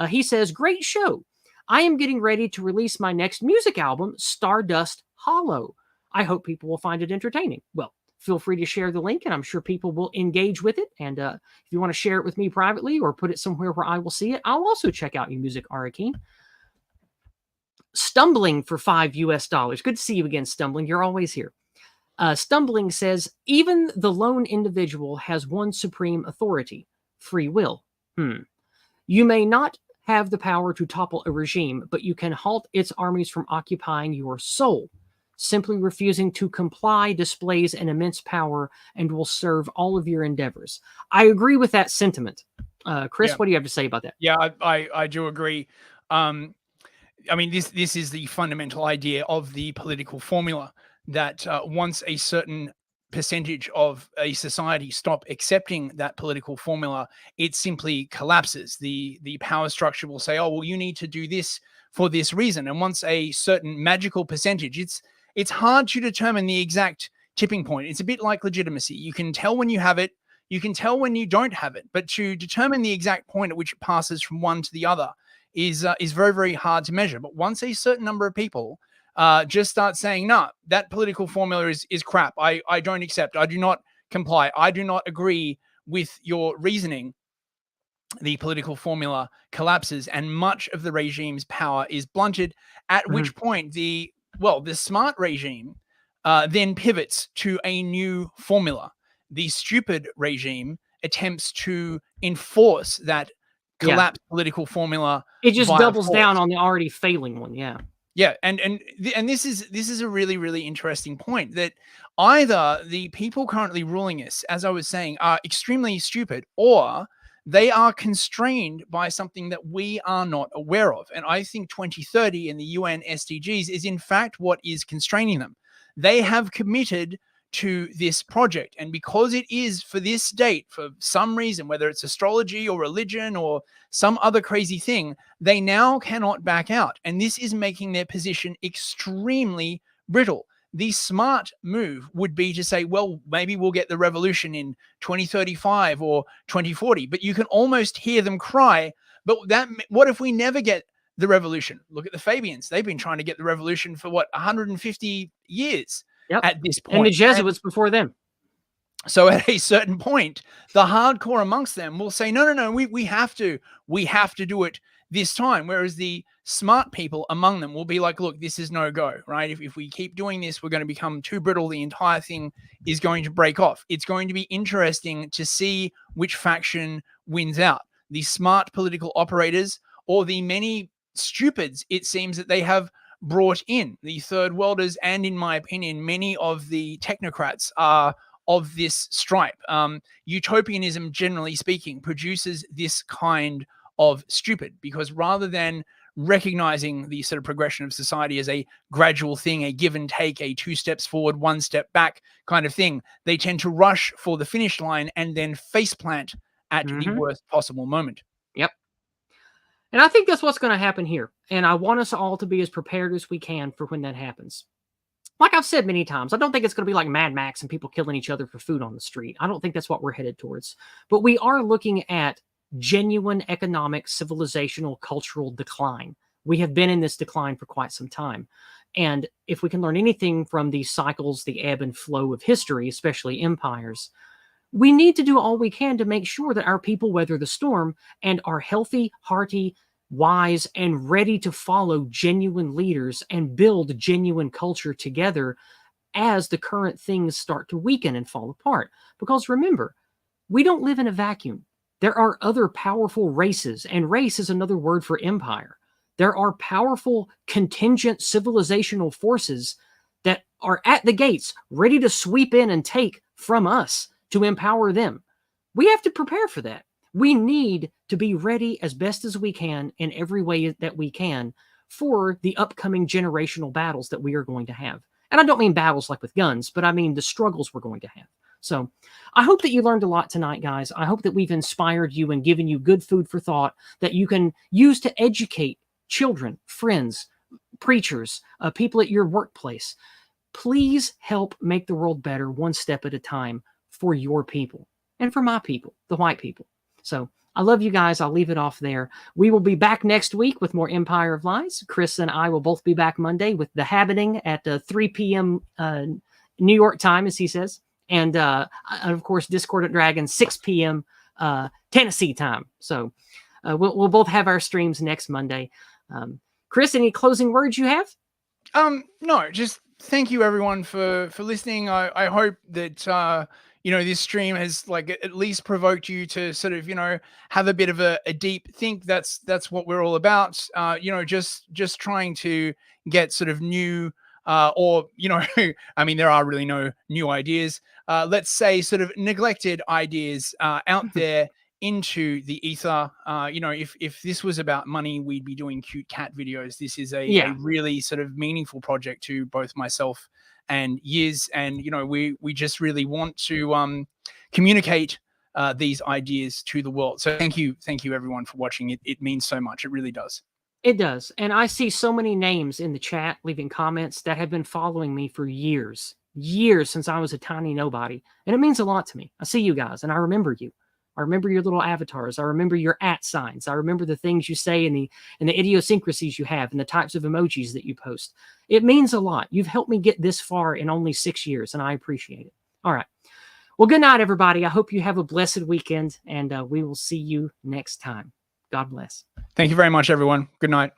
He says, great show. I am getting ready to release my next music album, Stardust Hollow. I hope people will find it entertaining. Well, feel free to share the link, and I'm sure people will engage with it. And if you want to share it with me privately or put it somewhere where I will see it, I'll also check out your music, Arcane. Stumbling for $5. Good to see you again, Stumbling. You're always here. Stumbling says, even the lone individual has one supreme authority, free will. You may not have the power to topple a regime, but you can halt its armies from occupying your soul. Simply refusing to comply displays an immense power and will serve all of your endeavors. I agree with that sentiment. Chris, what do you have to say about that? Yeah, I do agree. I mean, this is the fundamental idea of the political formula that once a certain percentage of a society stop accepting that political formula, it simply collapses. The power structure will say, oh, well, you need to do this for this reason. And once a certain magical percentage, it's hard to determine the exact tipping point. It's a bit like legitimacy. You can tell when you have it, you can tell when you don't have it, but to determine the exact point at which it passes from one to the other is very, very hard to measure. But once a certain number of people just start saying, no, that political formula is crap. I don't accept. I do not comply. I do not agree with your reasoning. The political formula collapses and much of the regime's power is blunted, at which point the smart regime then pivots to a new formula. The stupid regime attempts to enforce that collapsed political formula. It just doubles down on the already failing one. Yeah. Yeah, and this is a really, really interesting point, that either the people currently ruling us, as I was saying, are extremely stupid, or they are constrained by something that we are not aware of. And I think 2030 and the UN SDGs is in fact what is constraining them. They have committed to this project, and because it is for this date, for some reason, whether it's astrology or religion or some other crazy thing, they now cannot back out, and this is making their position extremely brittle. The smart move would be to say, well, maybe we'll get the revolution in 2035 or 2040, but you can almost hear them cry, but what if we never get the revolution? Look at the Fabians. They've been trying to get the revolution for 150 years. At this point. And the Jesuits before them. So at a certain point, the hardcore amongst them will say, no, we have to do it this time. Whereas the smart people among them will be like, look, this is no go, right? If we keep doing this, we're going to become too brittle. The entire thing is going to break off. It's going to be interesting to see which faction wins out. The smart political operators or the many stupids, it seems that they have brought in, the third worlders, and in my opinion, many of the technocrats are of this stripe. Utopianism, generally speaking, produces this kind of stupid, because rather than recognizing the sort of progression of society as a gradual thing, a give and take, a 2 steps forward, 1 step back kind of thing, they tend to rush for the finish line and then faceplant at the worst possible moment. Yep. And I think that's what's going to happen here. And I want us all to be as prepared as we can for when that happens. Like I've said many times, I don't think it's going to be like Mad Max and people killing each other for food on the street. I don't think that's what we're headed towards. But we are looking at genuine economic, civilizational, cultural decline. We have been in this decline for quite some time. And if we can learn anything from these cycles, the ebb and flow of history, especially empires, we need to do all we can to make sure that our people weather the storm and are healthy, hearty, wise, and ready to follow genuine leaders and build genuine culture together as the current things start to weaken and fall apart. Because remember, we don't live in a vacuum. There are other powerful races, and race is another word for empire. There are powerful contingent civilizational forces that are at the gates, ready to sweep in and take from us to empower them. We have to prepare for that. We need to be ready as best as we can in every way that we can for the upcoming generational battles that we are going to have. And I don't mean battles like with guns, but I mean the struggles we're going to have. So I hope that you learned a lot tonight, guys. I hope that we've inspired you and given you good food for thought that you can use to educate children, friends, preachers, people at your workplace. Please help make the world better one step at a time for your people and for my people, the white people. So I love you guys. I'll leave it off there. We will be back next week with more Empire of Lies. Chris and I will both be back Monday with The Habiting at 3 p.m. New York time, as he says. And of course, Discordant Dragon, 6 p.m. Tennessee time. So we'll both have our streams next Monday. Chris, any closing words you have? No, just thank you everyone for listening. I hope that this stream has like at least provoked you to sort of have a bit of a deep think. That's what we're all about. Just trying to get sort of new or I mean, there are really no new ideas. Let's say sort of neglected ideas out there into the ether. If this was about money, we'd be doing cute cat videos. This is a really sort of meaningful project to both myself and Yiz, and we just really want to communicate these ideas to the world. So thank you everyone for watching. It means so much. It really does. It does. And I see so many names in the chat leaving comments that have been following me for years since I was a tiny nobody. And it means a lot to me. I see you guys and I remember you. I remember your little avatars. I remember your @ signs. I remember the things you say and the idiosyncrasies you have and the types of emojis that you post. It means a lot. You've helped me get this far in only 6 years, and I appreciate it. All right. Well, good night, everybody. I hope you have a blessed weekend, and we will see you next time. God bless. Thank you very much, everyone. Good night.